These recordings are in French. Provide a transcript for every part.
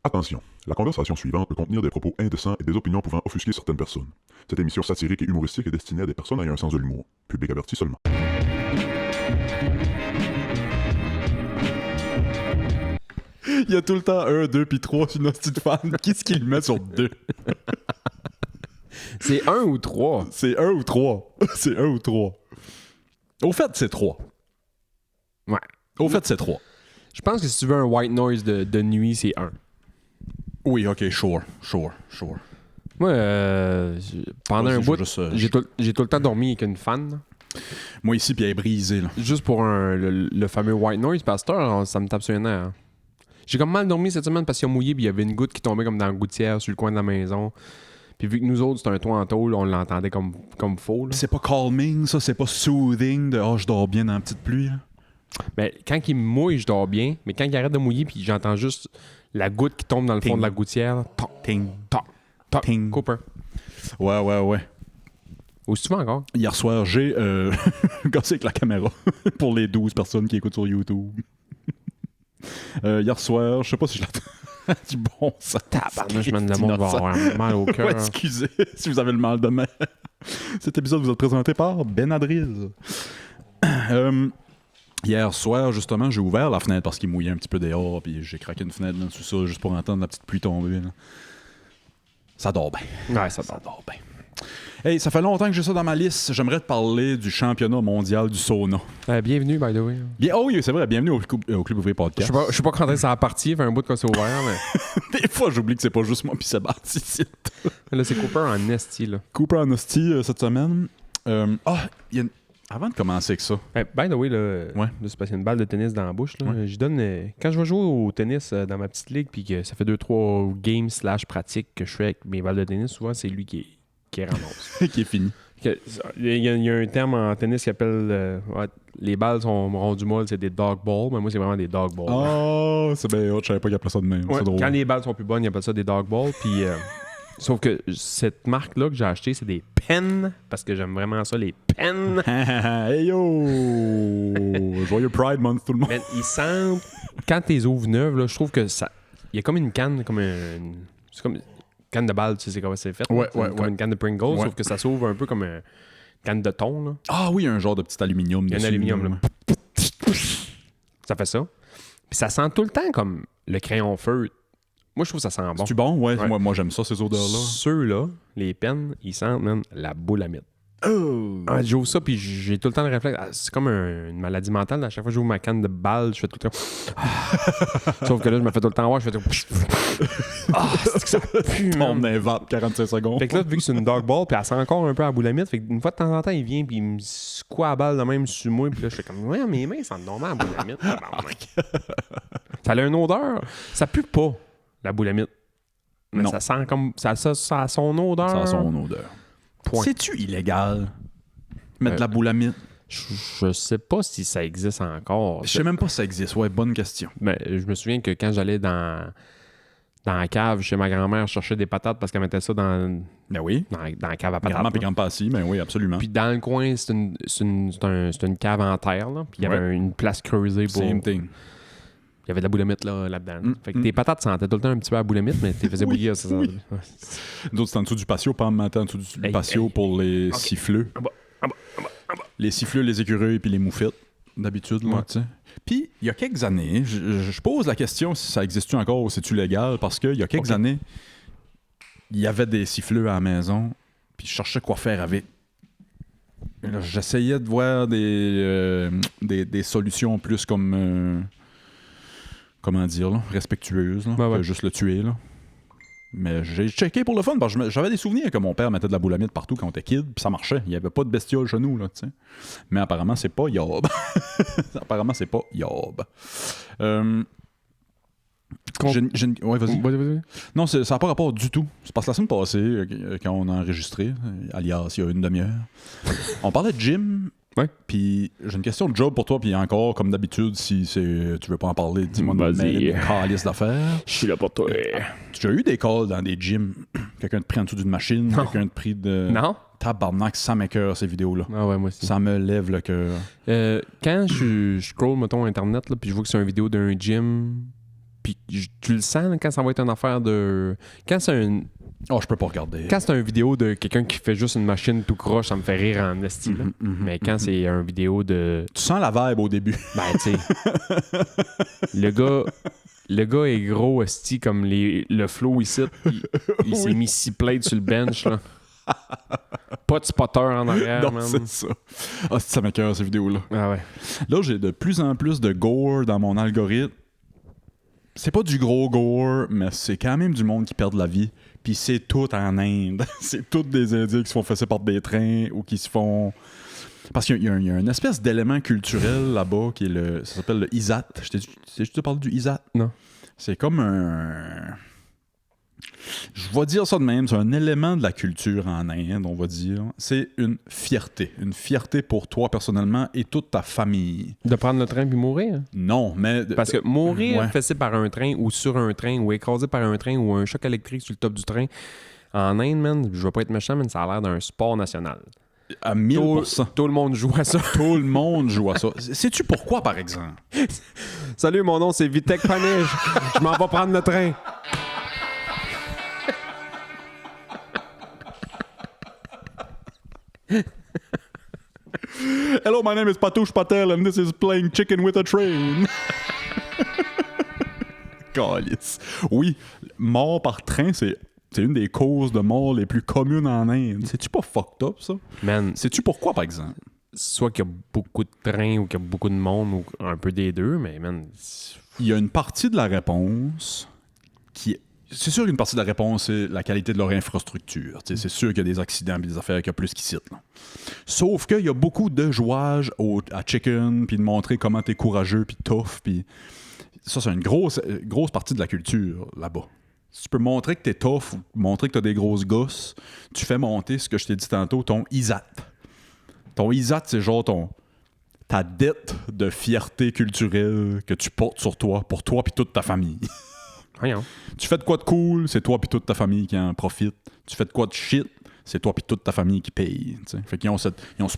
Attention, la conversation suivante peut contenir des propos indécents et des opinions pouvant offusquer certaines personnes. Cette émission satirique et humoristique est destinée à des personnes ayant un sens de l'humour. Public averti seulement. Il y a tout le temps 1, 2 puis 3 sur notre petite fan. Qu'est-ce qu'il met sur 2? C'est 1 ou 3? C'est 1 ou 3. C'est 1 ou 3. Au fait, c'est 3. Ouais. Au fait, c'est 3. Je pense que si tu veux un white noise de nuit, c'est 1. Oui, ok, sure. Moi, pendant Vas-y, un je bout, veux juste, j'ai tout le temps dormi avec une fan. Là. Moi ici, puis elle est brisée. Là. Juste pour le fameux white noise, pasteur, ça me tape sur les nerfs. Hein. J'ai comme mal dormi cette semaine parce qu'il a mouillé puis il y avait une goutte qui tombait comme dans la gouttière sur le coin de la maison. Puis vu que nous autres, c'est un toit en tôle, on l'entendait comme faux. Là. C'est pas calming, ça? C'est pas soothing de « je dors bien dans la petite pluie ». Ben, quand il me mouille, je dors bien. Mais quand il arrête de mouiller puis j'entends juste la goutte qui tombe dans le fond de la gouttière, toc, Ting. toc, toc, Ting. Cooper. Ouais. Ou si tu vas encore? Hier soir, j'ai gossé avec la caméra pour les 12 personnes qui écoutent sur YouTube. Hier soir, je sais pas si je l'entends. Du bon sang. Tabarnouche, le monde va avoir mal au cœur. Ouais, excusez si vous avez le mal de mer. Cet épisode vous est présenté par Ben Adriz. Hier soir, justement, j'ai ouvert la fenêtre parce qu'il mouillait un petit peu dehors, puis j'ai craqué une fenêtre là-dessus ça juste pour entendre la petite pluie tomber. Là. Ça dort bien. Ouais, ça dort bien. Hey, ça fait longtemps que j'ai ça dans ma liste. J'aimerais te parler du championnat mondial du sauna. Bienvenue, by the way. Oh oui, c'est vrai. Bienvenue au Club Ouvrier Podcast. Je sais pas quand ça a parti, fait un bout de quoi c'est ouvert, mais... Des fois, j'oublie que c'est pas juste moi puis Sébastien. Là, c'est Cooper en esti, là. Cooper en hostie cette semaine. Avant de commencer avec ça. By the way, là, Ouais. là, c'est parce qu'il y a une balle de tennis dans la bouche. Là. Ouais. Je donne... quand je vais jouer au tennis dans ma petite ligue, puis que ça fait 2-3 games / pratiques que je fais avec mes balles de tennis, souvent, c'est lui qui ramasse. Qui est fini. Il y a un terme en tennis qui appelle... les balles sont rendues molles, c'est des dog balls, mais moi, c'est vraiment des dog balls. Oh, c'est bien hot. Je savais pas qu'il appelait ça de même. Ouais, C'est drôle. quand les balles sont plus bonnes, ils appellent ça des dog balls. Puis, sauf que cette marque-là que j'ai achetée, c'est des Penn, parce que j'aime vraiment ça, les Penn. Hey yo! Joyeux Pride Month, tout le monde. Mais ils sentent... Quand tu les ouvres neuves, là, je trouve que ça... Il y a comme une canne, c'est comme une canne de balle, tu sais c'est comment c'est fait. Ouais, là. ouais, Comme une canne de Pringles, Ouais. sauf que ça s'ouvre un peu comme une canne de thon. Là. Ah oui, un genre de petit aluminium Il y a un dessus. aluminium, là. Ça fait ça. Puis ça sent tout le temps comme le crayon feutre. Moi, je trouve que ça sent bon. C'est-tu bon? Ouais. Ouais. Moi j'aime ça, ces odeurs-là. Ceux-là, les pennes, ils sentent même la boule à mythe. Oh! Ah, j'ouvre ça, puis j'ai tout le temps le réflexe. C'est comme une maladie mentale. À chaque fois que j'ouvre ma canne de balle, je fais tout le temps. Sauf que là, je me fais tout le temps voir, je fais tout. C'est que ça pue, On man. invente 45 secondes. Fait que là, vu que c'est une dog ball, puis elle sent encore un peu à la boule à mythe, fait qu'une fois de temps en temps, il vient, puis il me secoue la balle de même sur moi, puis là, je fais comme, ouais, mes mains sentent normal à la boule à mythe. tabarnak. Ça a une odeur. Ça pue pas, la boule à mythe. Mais Non. ça sent comme. Ça a son odeur. Ça a son odeur. Point. C'est-tu illégal? Mettre de la boule à mythe? Je sais pas si ça existe encore. Je sais même pas si ça existe. Ouais, bonne question. Mais je me souviens que quand j'allais dans la cave chez ma grand-mère, je cherchais des patates parce qu'elle mettait ça dans Ben oui. la cave à patates. Grandement là. puis grandement assis, ben oui, absolument. Puis dans le coin, c'est une cave en terre. Là. Puis il y avait une place creusée pour. Same thing. Il y avait de la boulamite là-dedans. Fait que tes patates sentaient tout le temps un petit peu à boulamite, mais tu les faisais Oui, bouillir. Ça, oui. Ouais. D'autres, c'est en dessous du patio, pas en mettant en dessous du patio pour les siffleux. En bas. Les siffleux, les écureuils puis les moufettes, d'habitude. Là, Ouais. tu sais. Puis, il y a quelques années, je pose la question si ça existe encore ou c'est-tu légal, parce qu'il y a quelques années, il y avait des siffleux à la maison, puis je cherchais quoi faire avec. Et là, j'essayais de voir des solutions plus comme... comment dire, là, respectueuses, là, Ouais. que juste le tuer, là. Mais j'ai checké pour le fun, parce que j'avais des souvenirs que mon père mettait de la boule à mythe partout quand on était kid, puis ça marchait. Il n'y avait pas de bestiole chez nous, là, tu sais. Mais apparemment, c'est pas yob. Apparemment, c'est pas yob. Ouais, vas-y. Vas-y. Non, ça n'a pas rapport du tout. C'est parce que la semaine passée, quand on a enregistré, alias il y a une demi-heure, on parlait de gym. Ouais. Puis j'ai une question de job pour toi, puis encore, comme d'habitude, si tu veux pas en parler, dis-moi de Vas-y. une calice d'affaires. Je suis là pour toi. Tu as eu des calls dans des gyms? Quelqu'un te pris en dessous d'une machine? Non. Quelqu'un te pris de... Non? Tabarnak, ça m'écoeure, ces vidéos-là. Ah ouais, moi aussi. Ça me lève le cœur. Quand je scroll, mettons, Internet, là, puis je vois que c'est une vidéo d'un gym, Puis tu le sens là, quand ça va être une affaire de... Quand c'est un... Oh, je peux pas regarder. Quand c'est une vidéo de quelqu'un qui fait juste une machine tout croche, ça me fait rire en esti. Là. Mais quand c'est une vidéo de... Tu sens la vibe au début. Ben, tu sais... Le gars est gros, esti, comme le flow ici. Il s'est mis 6 plates sur le bench, là. Pas de spotter en arrière, Non, man. c'est ça. Ah, ça m'écoeure, ces vidéos-là. Ah ouais. Là, j'ai de plus en plus de gore dans mon algorithme. C'est pas du gros gore, mais c'est quand même du monde qui perd de la vie. Puis c'est tout en Inde. C'est tous des Indiens qui se font fesser par des trains ou qui se font... Parce qu'il y a une espèce d'élément culturel là-bas qui est ça s'appelle le Isat. Je t'ai parlé du Isat? Non. C'est comme un... Je vais dire ça de même, c'est un élément de la culture en Inde, on va dire. C'est une fierté. Une fierté pour toi personnellement et toute ta famille. De prendre le train puis mourir? Non, mais... Parce que mourir Ouais. fessé par un train ou sur un train ou écrasé par un train ou un choc électrique sur le top du train, en Inde, man, je vais pas être méchant, mais ça a l'air d'un sport national. À 1000%. Tout le monde joue à ça. Tout le monde joue à ça. Sais-tu pourquoi, par exemple? Salut, mon nom c'est Vitek Panish. Je m'en vais prendre le train. Hello, my name is Patouche Patel and this is playing chicken with a train. Calice. Oui, mort par train, c'est une des causes de mort les plus communes en Inde. C'est-tu pas fucked up, ça? Man, Sais-tu pourquoi, par exemple? soit qu'il y a beaucoup de trains ou qu'il y a beaucoup de monde ou un peu des deux, mais man, Il y a une partie de la réponse qui est... C'est sûr qu'une partie de la réponse, c'est la qualité de leur infrastructure. T'sais, c'est sûr qu'il y a des accidents et des affaires qu'il y a plus qui citent. Là. Sauf qu'il y a beaucoup de jouage à chicken, puis de montrer comment t'es courageux, puis tough, puis... Ça, c'est une grosse partie de la culture, là-bas. Si tu peux montrer que t'es tough, ou montrer que t'as des grosses gosses, tu fais monter, ce que je t'ai dit tantôt, ton ISAT. Ton ISAT, c'est genre ta dette de fierté culturelle que tu portes sur toi, pour toi puis toute ta famille. voyons. Tu fais de quoi de cool, c'est toi puis toute ta famille qui en profite. Tu fais de quoi de shit, c'est toi puis toute ta famille qui paye. T'sais. Fait qu'ils ont ce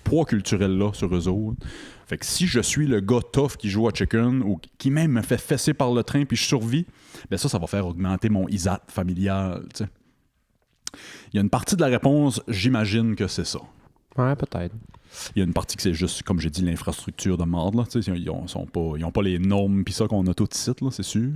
poids culturel-là sur eux autres. Fait que si je suis le gars tough qui joue à chicken ou qui même me fait fesser par le train puis je survis, ben ça va faire augmenter mon ISAT familial. T'sais. Il y a une partie de la réponse, j'imagine que c'est ça. Ouais, peut-être. Il y a une partie que c'est juste, comme j'ai dit, l'infrastructure de merde. Là. Ils n'ont pas les normes pis ça qu'on a tout ici, là, c'est sûr.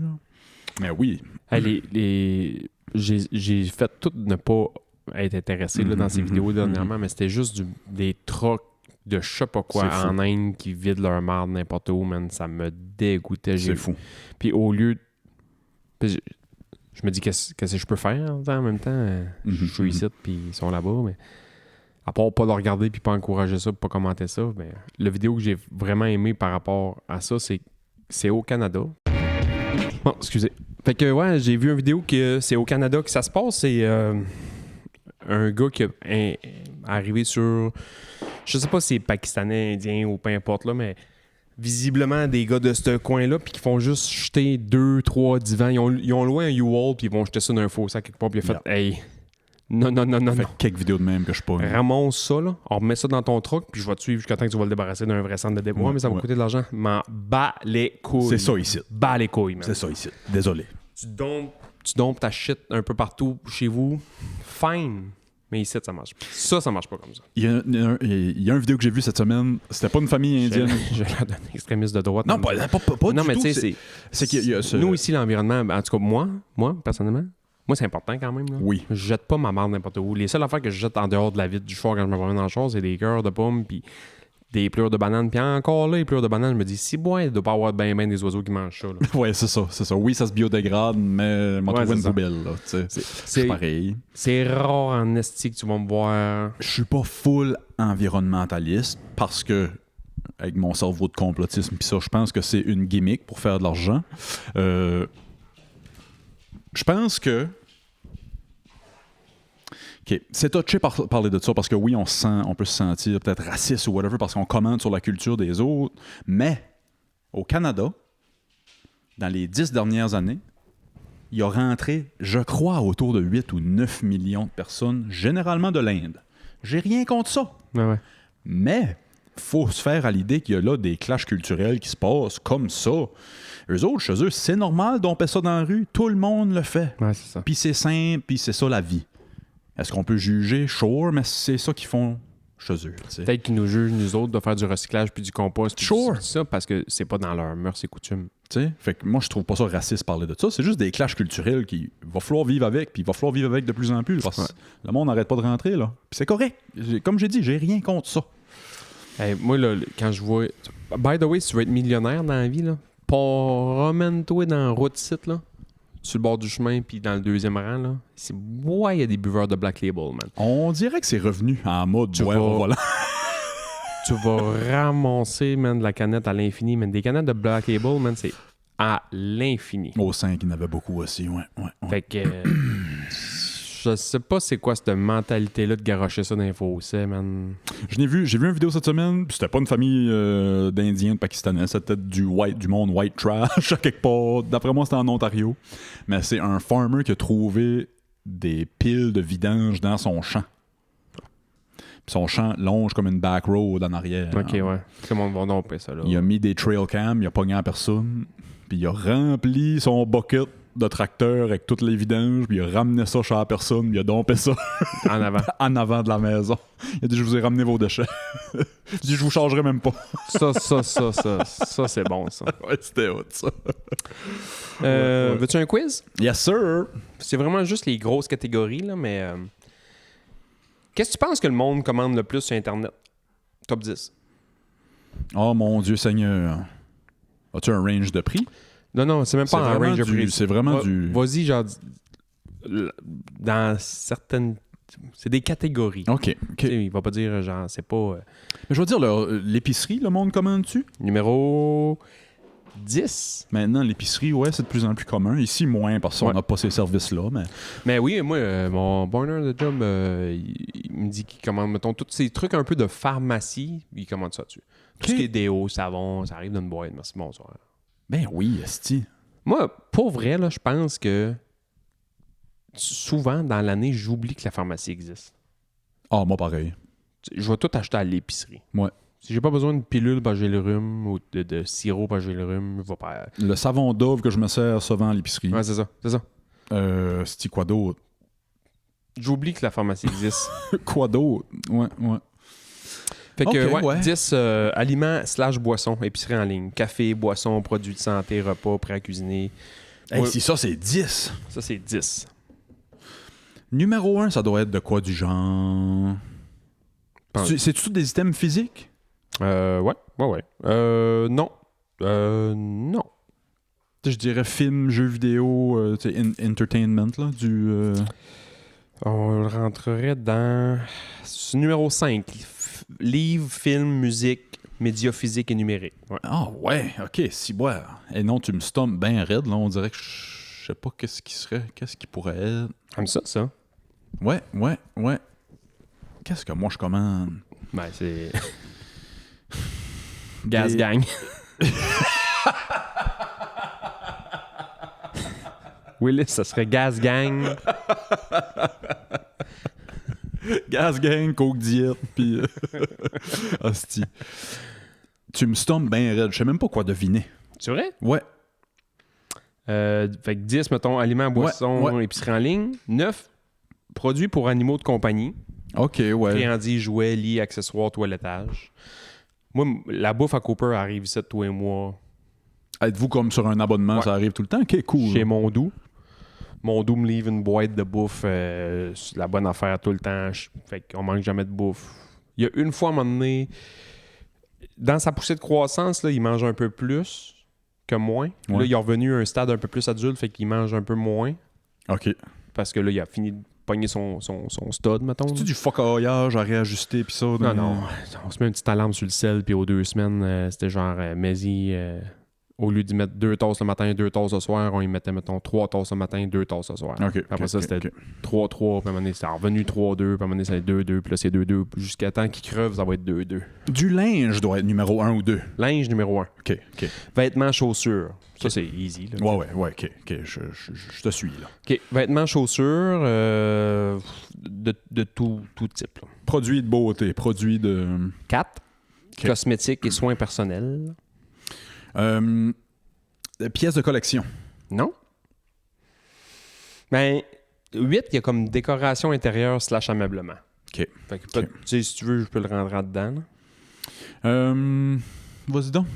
Mais oui. Hey, j'ai fait tout de ne pas être intéressé là, dans ces vidéos dernièrement, mais c'était juste des trucks de je sais pas quoi C'est en fou. Inde qui vident leur marde n'importe où, man. Ça me dégoûtait. C'est fou. Puis au lieu... Puis je me dis, qu'est-ce que je peux faire en même temps? Je suis ici, puis ils sont là-bas, mais... À part pas le regarder puis pas encourager ça, pas commenter ça, mais la vidéo que j'ai vraiment aimé par rapport à ça, c'est au Canada. Bon, excusez. Fait que ouais, j'ai vu une vidéo que c'est au Canada que ça se passe. C'est un gars qui est arrivé sur... Je sais pas si c'est pakistanais, indien ou peu importe là, mais visiblement des gars de ce coin-là puis qui font juste jeter 2-3 divans. Ils ont loué un U-Haul puis ils vont jeter ça dans un fossé quelque part puis il a fait « Hey, non. Fait quelques vidéos de même que je pas. Ramasse ça, là. On remet ça dans ton truck, puis je vais te suivre jusqu'à temps que tu vas le débarrasser d'un vrai centre de dépôt. Ouais, Mais ça va ouais. coûter de l'argent. M'en bats les couilles. C'est ça ici. Bats les couilles, man. C'est ça ici. Désolé. Tu dompes ta shit un peu partout chez vous. Fine. Mais ici, ça marche pas. Ça marche pas comme ça. Il y a une vidéo que j'ai vue cette semaine. C'était pas une famille indienne. Je vais la donner extrémiste de droite. Non, pas Non, du mais tout. tu sais, C'est qu'il y a ce... nous, ici, l'environnement, en tout cas, moi, personnellement, moi, c'est important quand même. Là. Oui. Je jette pas ma marde n'importe où. Les seules affaires que je jette en dehors de la vitre du four quand je me promène dans le char, c'est des cœurs de pommes, puis des pleurs de bananes. Puis encore là, les pleurs de bananes, je me dis, si bon, il doit pas avoir ben des oiseaux qui mangent ça. Là. Ouais, c'est ça. Oui, ça se biodégrade, mais m'en Ouais, trouver une c'est ça. poubelle, là. Tu sais. C'est pareil. C'est rare en esti que tu vas me voir. Je suis pas full environnementaliste parce que, avec mon cerveau de complotisme, pis ça, je pense que c'est une gimmick pour faire de l'argent. Je pense que... OK. C'est touché parler de ça parce que oui, on peut se sentir peut-être raciste ou whatever parce qu'on commente sur la culture des autres. Mais au Canada, dans les 10 dernières années, il y a rentré, je crois, autour de 8 ou 9 millions de personnes, généralement de l'Inde. J'ai rien contre ça. Ouais. Mais faut se faire à l'idée qu'il y a là des clashs culturels qui se passent comme ça. Eux autres, chez eux, c'est normal d'omper ça dans la rue. Tout le monde le fait. Ouais, c'est ça. Puis c'est simple, puis c'est ça la vie. Est-ce qu'on peut juger? Sure, mais c'est ça qu'ils font chez eux. T'sais. Peut-être qu'ils nous jugent, nous autres, de faire du recyclage puis du compost. Sure. Tout ça, parce que c'est pas dans leurs mœurs et coutumes. T'sais? Fait que moi, je trouve pas ça raciste parler de ça. C'est juste des clashs culturels qui va falloir vivre avec, puis il va falloir vivre avec de plus en plus. Parce que le monde n'arrête pas de rentrer, là. Puis c'est correct. Comme j'ai dit, j'ai rien contre ça. Hey, moi, là, quand je vois... By the way, si tu veux être millionnaire dans la vie, là, promène-toi dans la route site, là, sur le bord du chemin, puis dans le deuxième rang, là. Ouais, il y a des buveurs de Black Label, man. On dirait que c'est revenu en mode Tu boire vas- au volant. Tu vas ramasser, man, de la canette à l'infini, man. Des canettes de Black Label, man, c'est à l'infini. Au 5, il y en avait beaucoup aussi, ouais. Fait que... je sais pas c'est quoi cette mentalité-là de garrocher ça dans les fossés, man. J'ai vu une vidéo cette semaine, puis c'était pas une famille d'Indiens, de Pakistanais, c'était du monde white trash à quelque part. D'après moi, c'était en Ontario. Mais c'est un farmer qui a trouvé des piles de vidange dans son champ. Puis son champ longe comme une back road en arrière. Ok, ouais. Tout le monde va domper ça, là. Il a mis des trail cams, il a pogné en personne, puis il a rempli son bucket de tracteur avec toutes les vidanges, puis il a ramené ça chez la personne, puis il a dompé ça En avant. en avant de la maison. Il a dit « Je vous ai ramené vos déchets. » Il dit « Je vous chargerai même pas. » Ça, c'est bon, ça. Ouais, c'était hot, ça. Veux-tu un quiz? Yes, sir! C'est vraiment juste les grosses catégories, là, mais... Qu'est-ce que tu penses que le monde commande le plus sur Internet? Top 10. Oh mon Dieu Seigneur. As-tu un range de prix? Non, c'est même pas un range de prix. C'est vraiment du... Vas-y, genre... Dans certaines... C'est des catégories. OK. Tu sais, il va pas dire, genre, c'est pas... Mais je veux dire, l'épicerie, le monde commande-tu? Numéro 10. Maintenant, l'épicerie, ouais, c'est de plus en plus commun. Ici, moins, parce qu'on n'a pas ces services-là, mais... Mais oui, moi, mon partner de job, il me dit qu'il commande, mettons, tous ces trucs un peu de pharmacie, il commande ça dessus. Tout ce qui est déo, savon, ça arrive dans une boîte. Merci, bonsoir. Ben oui, esti. Moi, pour vrai, là, je pense que souvent, dans l'année, j'oublie que la pharmacie existe. Ah, moi, pareil. Je vais tout acheter à l'épicerie. Ouais. Si j'ai pas besoin de pilule parce que j'ai le rhume ou de sirop parce que j'ai le rhume, je vais pas... Le savon Dove que je me sers souvent à l'épicerie. Ouais, c'est ça. C'est quoi d'autre? J'oublie que la pharmacie existe. Quoi d'autre? Ouais. Fait que, Ok, ouais. 10 aliments / boissons, épicerie en ligne. Café, boissons, produits de santé, repas, prêts à cuisiner. Hey, Ouais. si ça, c'est 10. Ça, c'est 10. Numéro 1, ça doit être de quoi du genre? C'est-tu tous des items physiques? Ouais. Non. Non. Je dirais film, jeux vidéo, entertainment, là, On rentrerait dans... Numéro 5. Livres, films, musique, médias physiques et numériques. Ouais. Ah ouais, ok, si boire. Et non, tu me stompes bien raide, là, on dirait que je sais pas qu'est-ce qui pourrait être. Comme ça. Ouais. Qu'est-ce que moi je commande? Ben, c'est... Gas Gang. Willis, ça serait Gas Gang. Gas Gang, Coke Diet, pis... Hostie. Tu me stompes bien raide, je sais même pas quoi deviner. C'est vrai? Ouais. Fait que 10, mettons, aliments, boissons, ouais. épicerie en ligne. 9, produits pour animaux de compagnie. Ok, ouais. Friandises, jouets, lits, accessoires, toilettage. Moi, la bouffe à Cooper arrive ici tous les mois. Êtes-vous comme sur un abonnement, Ouais. ça arrive tout le temps? Ok, cool. Chez Mondou. Mondou me livre une boîte de bouffe, la bonne affaire tout le temps. Fait qu'on manque jamais de bouffe. Il y a une fois, à un moment donné, dans sa poussée de croissance, là, il mange un peu plus que moins. Ouais. Là, il est revenu à un stade un peu plus adulte, fait qu'il mange un peu moins. Ok. Parce que là, il a fini de pogner son stud, mettons. C'est-tu du fuck-aillage à réajuster pis ça? Non. On se met une petite alarme sur le sel, puis aux 2 semaines, c'était genre, Mézi, au lieu d'y mettre 2 tasses le matin, 2 tasses le soir, on y mettait, mettons, 3 tasses le matin, 2 tasses le soir. Ok. Puis après ça, c'était ok. 3-3, puis à un moment donné, c'était revenu 3-2, puis à un moment donné, c'était 2-2, puis là, c'est 2-2, puis jusqu'à temps qu'il creve, ça va être 2-2. Du linge doit être numéro 1 ou 2. Linge numéro 1. Ok. Vêtements, chaussures. Ça, c'est easy. Là. Ouais, ok. Je te suis, là. OK. Vêtements, chaussures, de tout type. Là. Produits de beauté, produits de... 4. OK. Cosmétiques et soins personnels. Pièces de collection. Non? Ben, 8, il y a comme décoration intérieure / ameublement. OK. Fait que, tu sais, si tu veux, je peux le rendre dedans. Vas-y donc.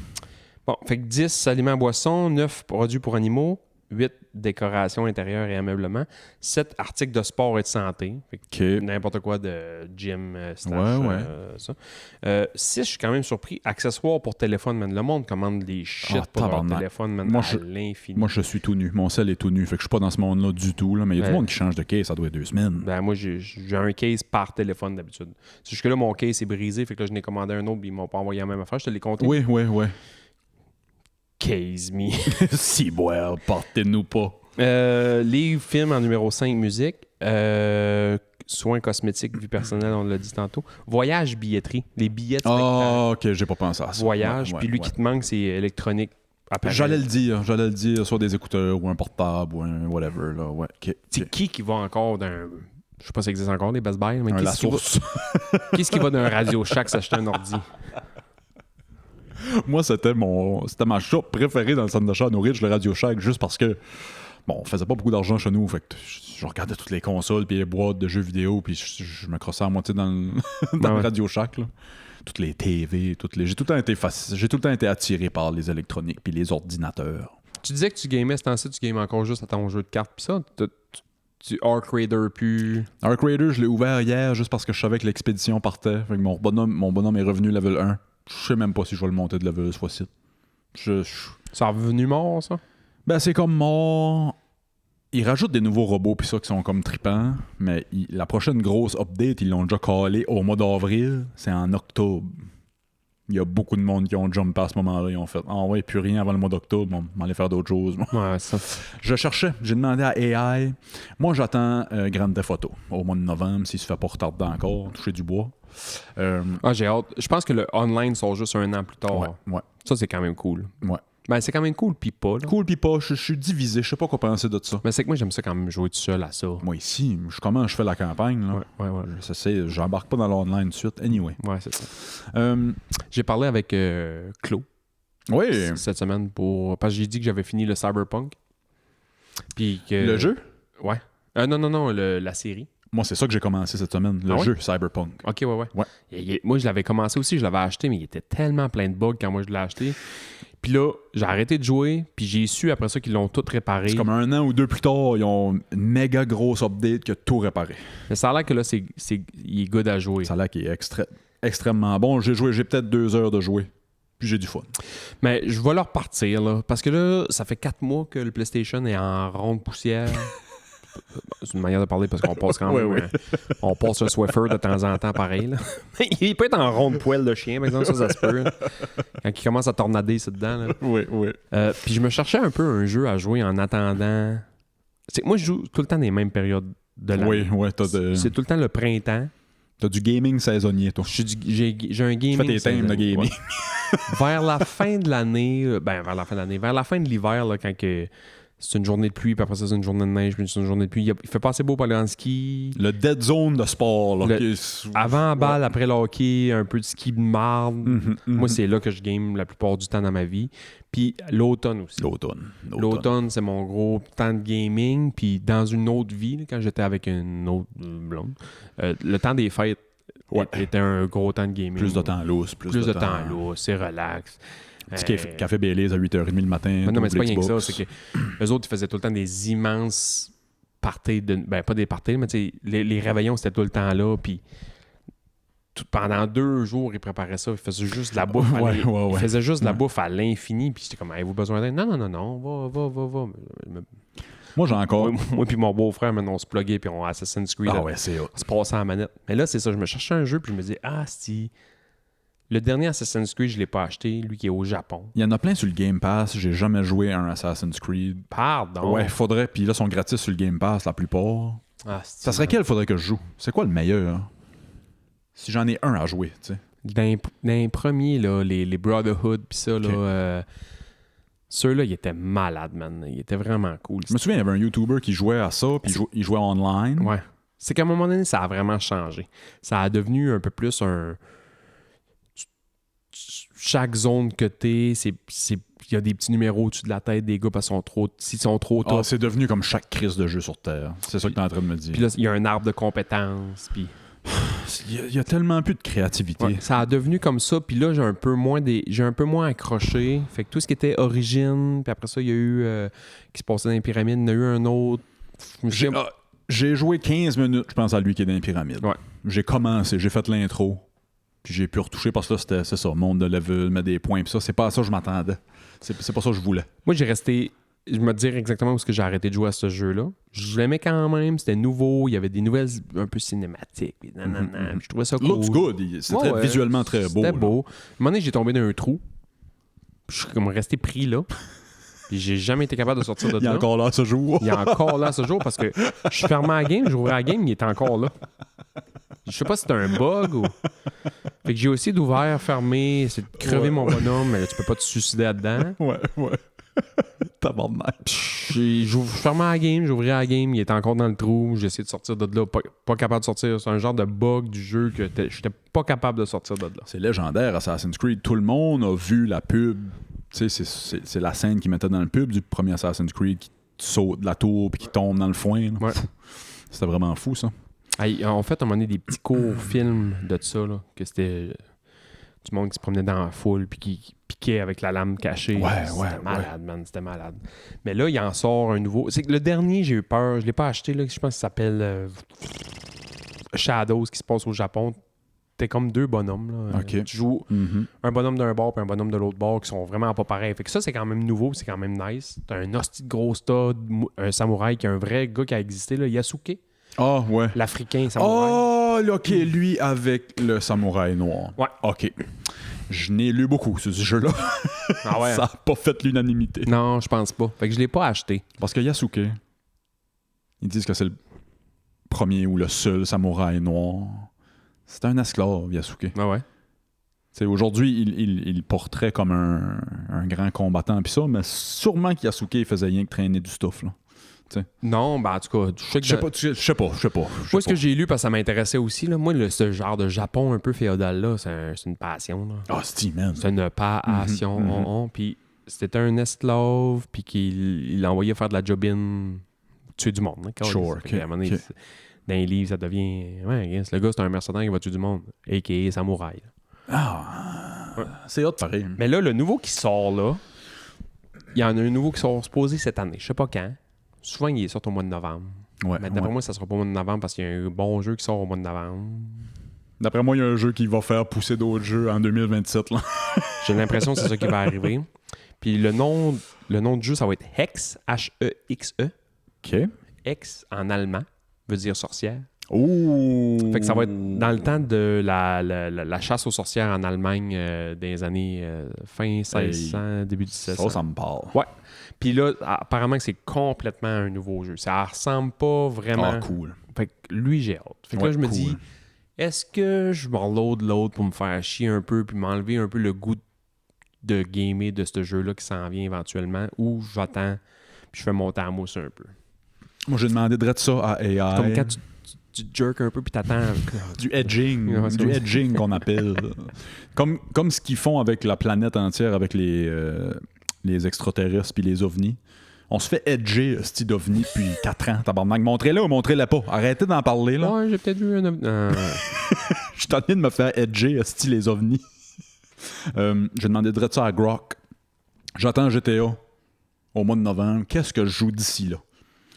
Bon, fait que 10, aliments, boissons, 9, produits pour animaux, 8, décoration intérieure et ameublement, 7, articles de sport et de santé. Fait que OK. n'importe quoi de gym, ça. 6, je suis quand même surpris, accessoires pour téléphone, man. Le monde commande des shit Ah, pour leur tabarnak. téléphone, man, Moi, à l'infini. Moi, je suis tout nu. Mon sel est tout nu. Fait que je suis pas dans ce monde-là du tout. Là, mais il y a du Ouais. monde qui change de case. Ça doit être 2 semaines. Ben, moi, j'ai un case par téléphone d'habitude. C'est juste que là, mon case est brisé, fait que là, je n'ai commandé un autre, puis ils m'ont pas envoyé la même affaire. Je te l'ai compté. Oui. Case me. Si, boire, partez-nous pas. Livre, film en numéro 5, musique. Soins cosmétiques, vie personnelle, on l'a dit tantôt. Voyage, billetterie. Les billets de spectacle. Ah, OK, j'ai pas pensé à ça. Voyage. Ouais, Puis lui ouais. qui te manque, c'est électronique. Appareil. J'allais le dire, soit des écouteurs ou un portable ou un whatever. Là. Ouais, OK. C'est qui va encore d'un... Je sais pas si ça existe encore, les Best Buy, mais La source. qui va d'un Radio Shack s'acheter un ordi? Moi, c'était ma shop préférée dans le centre d'achat à Norwich, le Radio Shack, juste parce que, bon, on faisait pas beaucoup d'argent chez nous, fait que je regardais toutes les consoles puis les boîtes de jeux vidéo, puis je me crossais à moitié dans le Radio Shack, là. Toutes les TV, j'ai tout le temps été attiré par les électroniques puis les ordinateurs. Tu disais que tu gamais ce temps-ci, tu games encore juste à ton jeu de cartes, puis ça, tu Arc Raider plus... Arc Raider, je l'ai ouvert hier juste parce que je savais que l'expédition partait, fait que mon bonhomme est revenu level 1. Je sais même pas si je vais le monter de level ce fois-ci. Ça a revenu mort, ça? Ben, c'est comme mort. Ils rajoutent des nouveaux robots pis ça qui sont comme tripants, mais la prochaine grosse update, ils l'ont déjà calé au mois d'avril, c'est en octobre. Il y a beaucoup de monde qui ont jumpé à ce moment-là, ils ont fait « Ah ouais, plus rien avant le mois d'octobre, on va aller faire d'autres choses. » Ouais, ça. J'ai demandé à AI. Moi, j'attends Grand Theft Auto au mois de novembre, s'il se fait pas retarder encore, toucher du bois. J'ai hâte. Je pense que le online sort juste un an plus tard. Ouais. Ça, c'est quand même cool. Ouais. Ben, c'est quand même cool, pis pas, là. Cool pis pas, je suis divisé, je sais pas quoi penser de ça. Mais c'est que moi, j'aime ça quand même jouer tout seul à ça. Moi ici, comment je fais la campagne, là? Ouais. J'embarque pas dans l'online tout de suite. Anyway. Ouais, c'est ça. Euh, J'ai parlé avec Claude oui. cette semaine parce que j'ai dit que j'avais fini le Cyberpunk. Puis que... Le jeu? Ouais. Non, la série. Moi, c'est ça que j'ai commencé cette semaine, le Ah ouais? jeu Cyberpunk. Ok, ouais. Moi, je l'avais commencé aussi, je l'avais acheté, mais il était tellement plein de bugs quand moi je l'ai acheté. Puis là, j'ai arrêté de jouer, puis j'ai su après ça qu'ils l'ont tout réparé. C'est comme 1 an ou 2 plus tard, ils ont une méga grosse update qui a tout réparé. Mais ça a l'air que là, il est good à jouer. Ça a l'air qu'il est extrêmement bon. J'ai peut-être 2 heures de jouer, puis j'ai du fun. Mais je vais leur repartir, là, parce que là, ça fait 4 mois que le PlayStation est en ronde poussière. C'est une manière de parler parce qu'on passe quand même. Oui. On passe un Swiffer de temps en temps, pareil. Là. Il peut être en ronde poêle de chien, par exemple, ça se peut. Là. Quand il commence à tornader, c'est dedans. Là. Oui. Puis je me cherchais un peu un jeu à jouer en attendant. Moi, je joue tout le temps des mêmes périodes de l'année. Oui, C'est tout le temps le printemps. T'as du gaming saisonnier, toi. J'ai un gaming. Tu fais tes thèmes de gaming. Ouais. Vers la fin de l'année, vers la fin de l'hiver, là, quand c'est une journée de pluie, puis après ça, c'est une journée de neige, puis c'est une journée de pluie. Il fait pas assez beau pour aller en ski. Le dead zone de sport, là. Avant balle, après le hockey, un peu de ski de marde. Mhm. Moi, c'est là que je game la plupart du temps dans ma vie. Puis l'automne aussi. L'automne, c'est mon gros temps de gaming. Puis dans une autre vie, là, quand j'étais avec une autre blonde, le temps des fêtes était un gros temps de gaming. Plus de temps lousse. Plus de temps lousse, c'est relax. Petit café Baileys à 8h30 le matin. Non, mais c'est pas rien que ça. C'est que eux autres, ils faisaient tout le temps des immenses parties. Pas des parties, mais les réveillons, c'était tout le temps là. Puis pendant 2 jours, ils préparaient ça. Ils faisaient juste de la bouffe. Ils faisaient juste de la bouffe à l'infini. Puis j'étais comme, avez-vous besoin d'aide? Non. Va. Moi, j'ai encore. Moi puis mon beau-frère, maintenant, on se pluguait. Puis on Assassin's Creed. Ah ouais, c'est hot. On se passait à la manette. Mais là, c'est ça. Je me cherchais un jeu. Puis je me disais, si. Le dernier Assassin's Creed, je l'ai pas acheté, lui qui est au Japon. Il y en a plein sur le Game Pass. J'ai jamais joué à un Assassin's Creed. Pardon. Ouais, faudrait. Puis là, ils sont gratis sur le Game Pass, la plupart. Ça serait quel faudrait que je joue? C'est quoi le meilleur? Si j'en ai un à jouer, tu sais. Dans les premiers, là, les Brotherhood, pis ça, là, ceux-là, ils étaient malades, man. Ils étaient vraiment cool. Je me souviens, il y avait un YouTuber qui jouait à ça, puis il jouait online. Ouais. C'est qu'à un moment donné, ça a vraiment changé. Ça a devenu un peu plus un... chaque zone que t'es, il y a des petits numéros au-dessus de la tête des gars parce qu'ils sont trop, s'ils sont trop top. C'est devenu comme chaque crise de jeu sur Terre. C'est ça que t'es en train de me dire. Puis là, il y a un arbre de compétences. Puis Il y a tellement plus de créativité. ouais, ça a devenu comme ça. Puis là, j'ai un peu moins accroché. Fait que tout ce qui était origine, puis après ça, il y a eu qui se passait dans les pyramides. Il y en a eu un autre. J'ai joué 15 minutes, je pense, à lui qui est dans les pyramides. Ouais. J'ai commencé, j'ai fait l'intro. Puis j'ai pu retoucher parce que là, c'est ça, monde de level, mettre des points. Puis ça, c'est pas à ça que je m'attendais. C'est pas ça que je voulais. Moi, j'ai resté. Je me dire exactement où est-ce que j'ai arrêté de jouer à ce jeu-là. Je l'aimais quand même, c'était nouveau, il y avait des nouvelles un peu cinématiques. Puis puis je trouvais ça cool. Looks good. C'est visuellement très beau. C'était là. beau. À un moment donné, j'ai tombé dans un trou. Puis je suis comme resté pris là. Puis j'ai jamais été capable de sortir de là. Il est encore là ce jour. Il est encore là ce jour parce que je suis fermé à la game, j'ouvrais la game, il est encore là. Je sais pas si c'était un bug ou. Fait que j'ai aussi d'ouvert, fermé, c'est de crever mon bonhomme, mais là, tu peux pas te suicider là-dedans. Ouais. Tabarnak. Je fermais la game, j'ouvrais la game, il était encore dans le trou, j'ai essayé de sortir de là, pas capable de sortir. C'est un genre de bug du jeu que j'étais pas capable de sortir de là. C'est légendaire, Assassin's Creed. Tout le monde a vu la pub. Tu sais, c'est la scène qu'ils mettaient dans le pub du premier Assassin's Creed qui saute de la tour puis qui tombe dans le foin. Là. Ouais. C'était vraiment fou, ça. Hey, en fait, on m'a donné des petits courts films de ça, là, que c'était du monde qui se promenait dans la foule puis qui piquait avec la lame cachée. C'était malade, man, c'était malade. Mais là, il en sort un nouveau. C'est que le dernier, j'ai eu peur. Je l'ai pas acheté, là, je pense qu'il s'appelle Shadows, qui se passe au Japon. T'es comme deux bonhommes. Là. Okay. Tu joues un bonhomme d'un bord et un bonhomme de l'autre bord qui sont vraiment pas pareils. Fait que ça, c'est quand même nouveau, c'est quand même nice. T'as un hostie de gros stud, un samouraï qui est un vrai gars qui a existé, là, Yasuke. Ah, ouais. L'Africain samouraï. Oh, OK, lui avec le samouraï noir. Ouais. OK. Je n'ai lu beaucoup sur ce jeu-là. Ah ouais. Ça n'a pas fait l'unanimité. Non, je pense pas. Fait que je l'ai pas acheté. Parce que Yasuke, ils disent que c'est le premier ou le seul samouraï noir. C'est un esclave, Yasuke. Ah ouais. T'sais, aujourd'hui, il porterait comme un grand combattant pis ça, mais sûrement que Yasuke faisait rien que traîner du stuff. Là. Non, ben en tout cas, Je sais pas. Moi, ce que j'ai lu, parce que ça m'intéressait aussi, là, moi, ce genre de Japon un peu féodal-là, c'est une passion. Là. Ah, c'est man. C'est une passion. Puis c'était un esclave, puis qu'il l'envoyait faire de la jobine, tuer du monde. Hein, Sure, à un moment donné, dans les livres, ça devient... Ouais, le gars, c'est un mercenaire qui va tuer du monde, a.k.a. samouraï. C'est hot pareil. Mais là, le nouveau qui sort, là, il y en a un nouveau qui sort supposé cette année. Je sais pas quand. Souvent, il est sorti au mois de novembre. Ouais, mais d'après moi, ça sera pas au mois de novembre parce qu'il y a un bon jeu qui sort au mois de novembre. D'après moi, il y a un jeu qui va faire pousser d'autres jeux en 2027. Là. J'ai l'impression que c'est ça qui va arriver. Puis le nom du jeu, ça va être Hex, H-E-X-E. OK. Hex, en allemand, veut dire sorcière. Oh! Fait que ça va être dans le temps de la chasse aux sorcières en Allemagne des années fin 1600, début 1700. Ça me parle. Ouais. Puis là, apparemment que c'est complètement un nouveau jeu. Ça ressemble pas vraiment. Ah, cool. Fait que lui, j'ai hâte. Fait que là, je me dis, est-ce que je m'enload l'autre pour me faire chier un peu puis m'enlever un peu le goût de gamer de ce jeu-là qui s'en vient éventuellement, ou j'attends puis je fais monter à mousse un peu. Moi, j'ai demandé de ça à AI. Comme quand tu jerk un peu puis t'attends. Du edging. Ouais, du edging qu'on appelle. Comme ce qu'ils font avec la planète entière, avec les extraterrestres puis les ovnis. On se fait edger, ce d'ovni, depuis 4 ans. Tabarnak, montrez-le ou montrez-le pas. Arrêtez d'en parler, là. Ouais, j'ai peut-être vu un ovni. Je suis tenté de me faire edger, style les ovnis. J'ai demandé de ça à Grok. J'attends GTA au mois de novembre. Qu'est-ce que je joue d'ici là?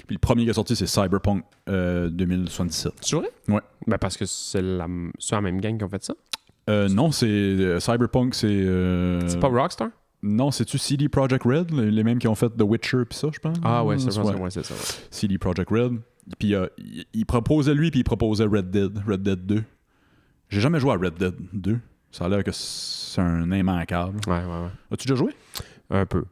Puis le premier qui est sorti, c'est Cyberpunk 2077. C'est vrai? Ouais. Ben parce que c'est la même gang qui ont fait ça. Non, c'est Cyberpunk, c'est... C'est pas Rockstar? Non, c'est-tu CD Projekt Red, les mêmes qui ont fait The Witcher pis ça, je pense? Ah ouais, c'est ça. Ouais. CD Projekt Red. Puis il proposait lui, puis il proposait Red Dead 2. J'ai jamais joué à Red Dead 2. Ça a l'air que c'est un immanquable. Ouais. As-tu déjà joué? Un peu.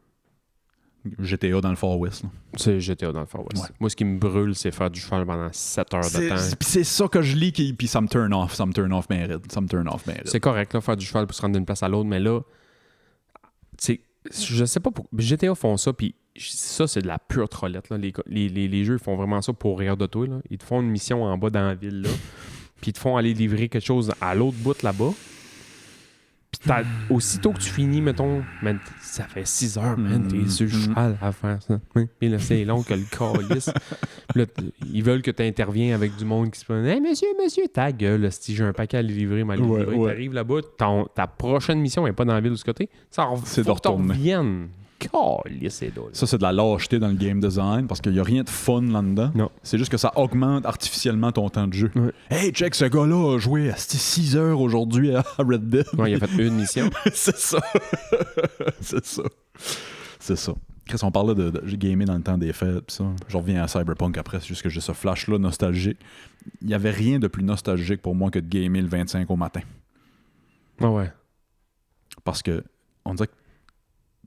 GTA dans le Far West. Là. C'est GTA dans le Far West. Ouais. Moi, ce qui me brûle, c'est faire du cheval pendant 7 heures de temps. Puis c'est ça que je lis, puis ça me turn off bien raide. C'est correct, là, faire du cheval pour se rendre d'une place à l'autre, mais là, tu sais, je sais pas pourquoi. GTA font ça, puis ça, c'est de la pure trollette. Là. Les jeux font vraiment ça pour rire de toi. Là. Ils te font une mission en bas dans la ville, là, puis ils te font aller livrer quelque chose à l'autre bout là-bas. Puis aussitôt que tu finis, mettons, man, ça fait 6 heures, man, t'es sur le cheval à faire ça. Puis là, c'est long que le calice. Puis là, ils veulent que tu interviennes avec du monde qui se dit « Hey, monsieur, ta gueule, si j'ai un paquet à livrer, mal livré. » T'arrives là-bas, ta prochaine mission n'est pas dans la ville de ce côté. C'est de faut que t'en retourner. reviennes. Calice, c'est drôle. Ça, c'est de la lâcheté dans le game design parce qu'il n'y a rien de fun là-dedans. Non. C'est juste que ça augmente artificiellement ton temps de jeu. Ouais. Hey, check, ce gars-là a joué à 6 heures aujourd'hui à Red Dead. Ouais, il a fait une mission. C'est ça. C'est ça. Chris, on parlait de gamer dans le temps des fêtes, pis ça. Je reviens à Cyberpunk après, c'est juste que j'ai ce flash-là nostalgique. Il n'y avait rien de plus nostalgique pour moi que de gamer le 25 au matin. Ah ouais. Parce que on dirait que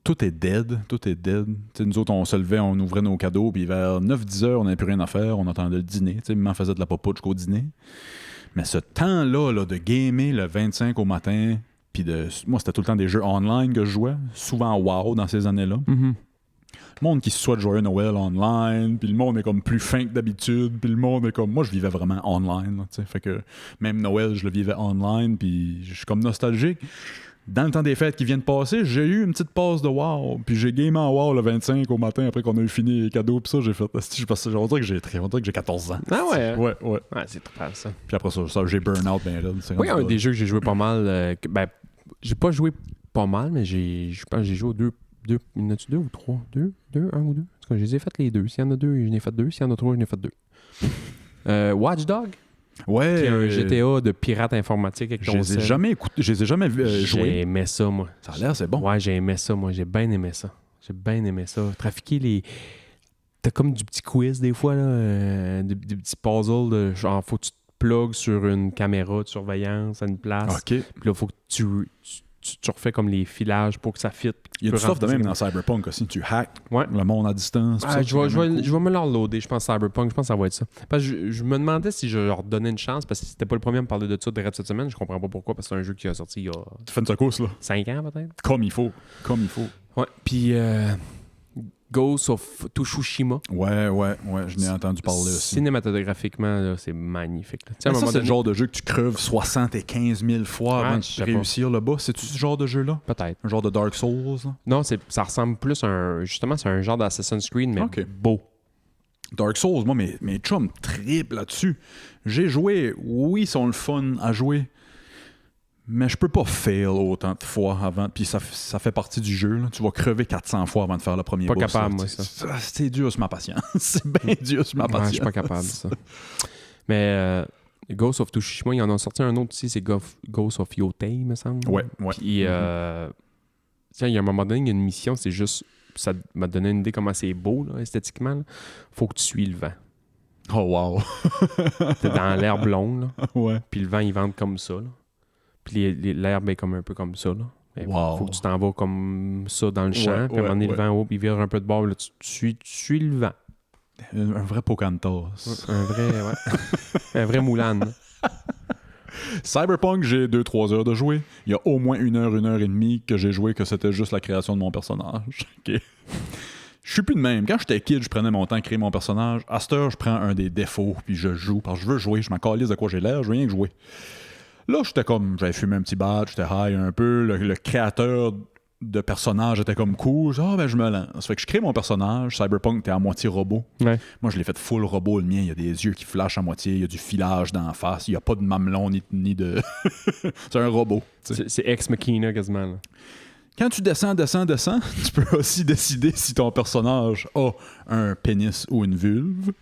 tout est dead. T'sais, nous autres, on se levait, on ouvrait nos cadeaux, puis vers 9-10 heures, on n'avait plus rien à faire, on attendait le dîner. Maman faisait de la popote jusqu'au dîner. Mais ce temps-là là, de gamer le 25 au matin, puis moi, c'était tout le temps des jeux online que je jouais, souvent WoW dans ces années-là. Mm-hmm. Le monde qui se souhaite joyeux Noël online, puis le monde est comme plus fin que d'habitude, puis le monde est comme... Moi, je vivais vraiment online, là, fait que même Noël, je le vivais online, puis je suis comme nostalgique. Dans le temps des fêtes qui viennent de passer, j'ai eu une petite pause de WoW, puis j'ai gamé en WoW le 25 au matin après qu'on a eu fini les cadeaux, puis ça, j'ai fait... On dirait que j'ai 14 ans. Ah ouais? Ouais. Ouais, c'est trop mal, ça. Puis après ça j'ai burn-out bien là. Oui, un des jeux que j'ai joué pas mal... j'ai pas joué pas mal, mais je pense que j'ai joué aux deux. Il y en a-tu 2 ou 3? 2? 1 ou 2? En tout cas, je les ai fait les deux. S'il y en a 2, je n'ai fait 2. S'il y en a 3, je n'ai fait 2. Watch Dog, Ouais. qui est un GTA de pirate informatique avec Je ton les ai sel. jamais écoutés, je les ai jamais J'ai joués. aimé ça, moi. Ça a l'air, c'est bon. Ouais, j'ai aimé ça, moi. J'ai bien aimé ça. Trafiquer les... T'as comme du petit quiz, des fois, là. Des petits puzzles de genre, faut que tu te plugues sur une caméra de surveillance à une place. OK. Puis là, faut que tu refais comme les filages pour que ça fitte. Il y a du stuff de même dans Cyberpunk aussi. Tu hacks Ouais. le monde à distance. Ah, je vais me l'enloader, je pense, Cyberpunk. Je pense que ça va être ça. Parce que je me demandais si je leur donnais une chance, parce que c'était pas le premier à me parler de ça de cette semaine. Je comprends pas pourquoi, parce que c'est un jeu qui a sorti il y a Tu fais une secousse, là. 5 ans, peut-être. Comme il faut. Ouais. Puis Ghost of Tsushima. Ouais. Je n'ai entendu parler aussi. Cinématographiquement, là, c'est magnifique. Là. Tu sais, à un Ça, moment c'est le donné- genre de jeu que tu creves 75 000 fois Ouais, avant je sais de pas. réussir le boss. C'est-tu ce genre de jeu-là? Peut-être. Un genre de Dark Souls? Là? Non, ça ressemble plus à un... Justement, c'est un genre d'Assassin's Creed, mais Ok. beau. Dark Souls, moi, mes chums trippent là-dessus. J'ai joué, oui, ils sont le fun à jouer, mais je peux pas fail autant de fois avant. Puis ça fait partie du jeu. Là. Tu vas crever 400 fois avant de faire le premier Pas boss. capable, là. moi, ça. C'est dur sur ma patience. C'est bien dur sur ma Ouais, patience. je suis pas capable, ça. Mais Ghost of Tsushima, il y en a sorti un autre aussi, c'est Ghost of Yotei, me semble. Ouais. Puis, tiens, il y a un moment donné, il y a une mission, c'est juste... Ça m'a donné une idée comment c'est beau, là, esthétiquement. Là. Faut que tu suis le vent. Oh, wow. T'es dans l'herbe longue, là, Ouais. puis le vent, il vente comme ça. Là. Puis l'herbe est comme un peu comme ça. Là. Mais Wow. faut que tu t'en vas comme ça dans le champ, puis à un moment donné, le vent haut, puis il vire un peu de bord, là, tu suis le vent. Un vrai Pocantas. Un vrai, ouais. Un vrai Moulin. Là. Cyberpunk, j'ai 2-3 heures de jouer. Il y a au moins 1 heure et demie que j'ai joué que c'était juste la création de mon personnage. OK. Je suis plus de même. Quand j'étais kid, je prenais mon temps à créer mon personnage. À cette heure, je prends un des défauts puis je joue. Parce que je veux jouer. Je m'en calisse de quoi j'ai l'air. Je veux rien que jouer. Là, j'étais comme... J'avais fumé un petit bat. J'étais high un peu. Le créateur de personnage était comme cool. Je me lance. Ça fait que je crée mon personnage. Cyberpunk, t'es à moitié robot. Ouais. Moi, je l'ai fait full robot, le mien. Il y a des yeux qui flashent à moitié. Il y a du filage d'en face. Il n'y a pas de mamelon ni de... C'est un robot. Tu sais. C'est Ex Machina quasiment. Là. Quand tu descends, tu peux aussi décider si ton personnage a un pénis ou une vulve.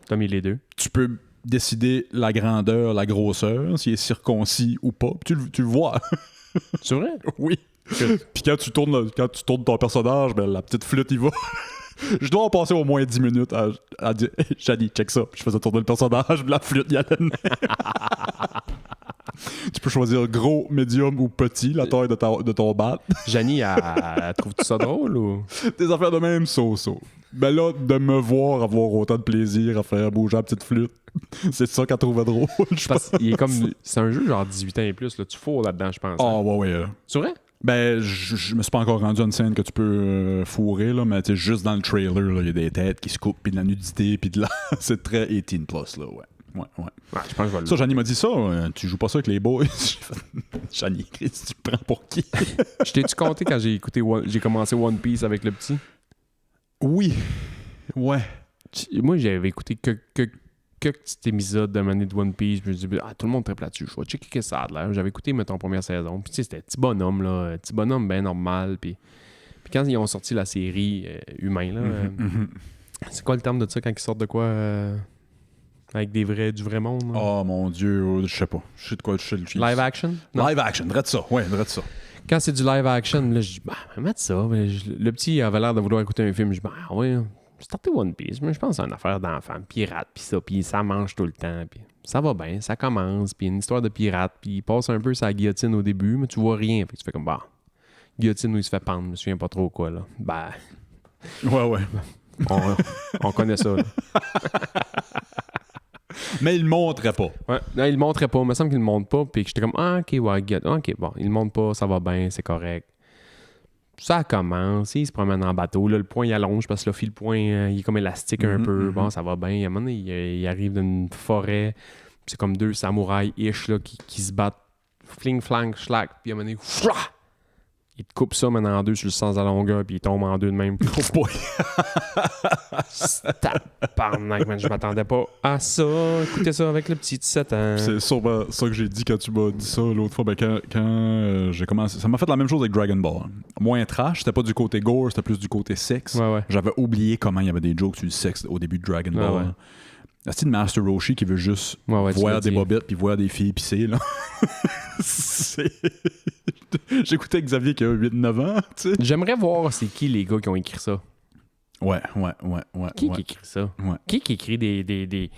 T'as mis les deux. Tu peux décider la grandeur, la grosseur, s'il est circoncis ou pas. Puis tu le vois. C'est vrai? Oui. Puis quand tu tournes ton personnage, ben, la petite flûte, il va. Je dois en passer au moins 10 minutes à dire hey, Shani, check ça. Puis je faisais tourner le personnage, puis la flûte, il y allait. Tu peux choisir gros, médium ou petit, la taille de ton bat. Janie, elle trouve-tu ça drôle ou? Des affaires de même, so-so. Ben là, de me voir avoir autant de plaisir à faire bouger la petite flûte, c'est ça qu'elle trouvait drôle, je Parce pense. qu'il est comme... C'est un jeu genre 18 ans et plus, là. Tu fourres là-dedans, je pense. Ah, ouais. C'est vrai? Ben, je me suis pas encore rendu à une scène que tu peux fourrer, là, mais tu sais, juste dans le trailer, il y a des têtes qui se coupent, puis de la nudité, puis de la... C'est très 18+, là, ouais. Ouais, je pense que je vais le... Ça, Janie m'a dit ça, tu joues pas ça avec les boys. J'ai fait, Chani, Chris, tu te prends pour qui? Je t'ai-tu compté quand j'ai commencé One Piece avec le petit? Oui. Ouais. Moi, j'avais écouté que petit épisode de Mané de One Piece. Je me suis dit, tout le monde triple là-dessus. Je vais checker que ça a de l'air. J'avais écouté, mettons, première saison. Puis, tu sais, c'était petit bonhomme, là. Petit bonhomme bien normal. Puis quand ils ont sorti la série Humain, là, c'est quoi le terme de ça quand ils sortent de quoi avec du vrai monde? Là? Oh mon Dieu, je sais pas. Je sais de quoi je sais le Live action? Non. Live action, drette ça. Ouais, drette ça. Quand c'est du live action, là, je dis, mettre ça. Le petit avait l'air de vouloir écouter un film. Je dis, ouais. Starter One Piece, mais je pense que c'est une affaire d'enfant. Pirate, puis ça, puis ça mange tout le temps. Puis ça va bien, ça commence, puis une histoire de pirate, puis il passe un peu sa guillotine au début, mais tu vois rien. Fait que tu fais comme, guillotine où il se fait pendre, je me souviens pas trop quoi, là. Ouais. On connaît ça, là. Mais il le montrait pas. Ouais, non, il le montrait pas. Il me semble qu'il le montre pas, puis que j'étais comme, ok, ouais, ok, bon, il le montre pas, ça va bien, c'est correct. Ça commence, il se promène en bateau. Là, le point, il allonge parce que là, le point, il est comme élastique un peu. Bon, ça va bien. À un moment donné, il arrive d'une forêt. C'est comme deux samouraïs-ish là, qui se battent. Fling, flang, schlack. Puis à un moment donné, fouah! Il te coupe ça maintenant en deux sur le sens à longueur. Puis il tombe en deux de même. Oh boy! Tabarnak, man. Je m'attendais pas à ça. Écoutez ça avec le petit 17 ans. C'est sûrement ça que j'ai dit quand tu m'as dit ça l'autre fois. Ben quand j'ai commencé. Ça m'a fait la même chose avec Dragon Ball. Moins trash, c'était pas du côté gore, c'était plus du côté sexe. Ouais. J'avais oublié comment il y avait des jokes sur le sexe au début de Dragon Ball. Ouais. C'est une Master Roshi qui veut juste voir des bobettes puis voir des filles pisser, là. J'écoutais Xavier qui a 8-9 ans, tu sais. J'aimerais voir c'est qui les gars qui ont écrit ça. Ouais. Qui écrit ça? Ouais. Qui écrit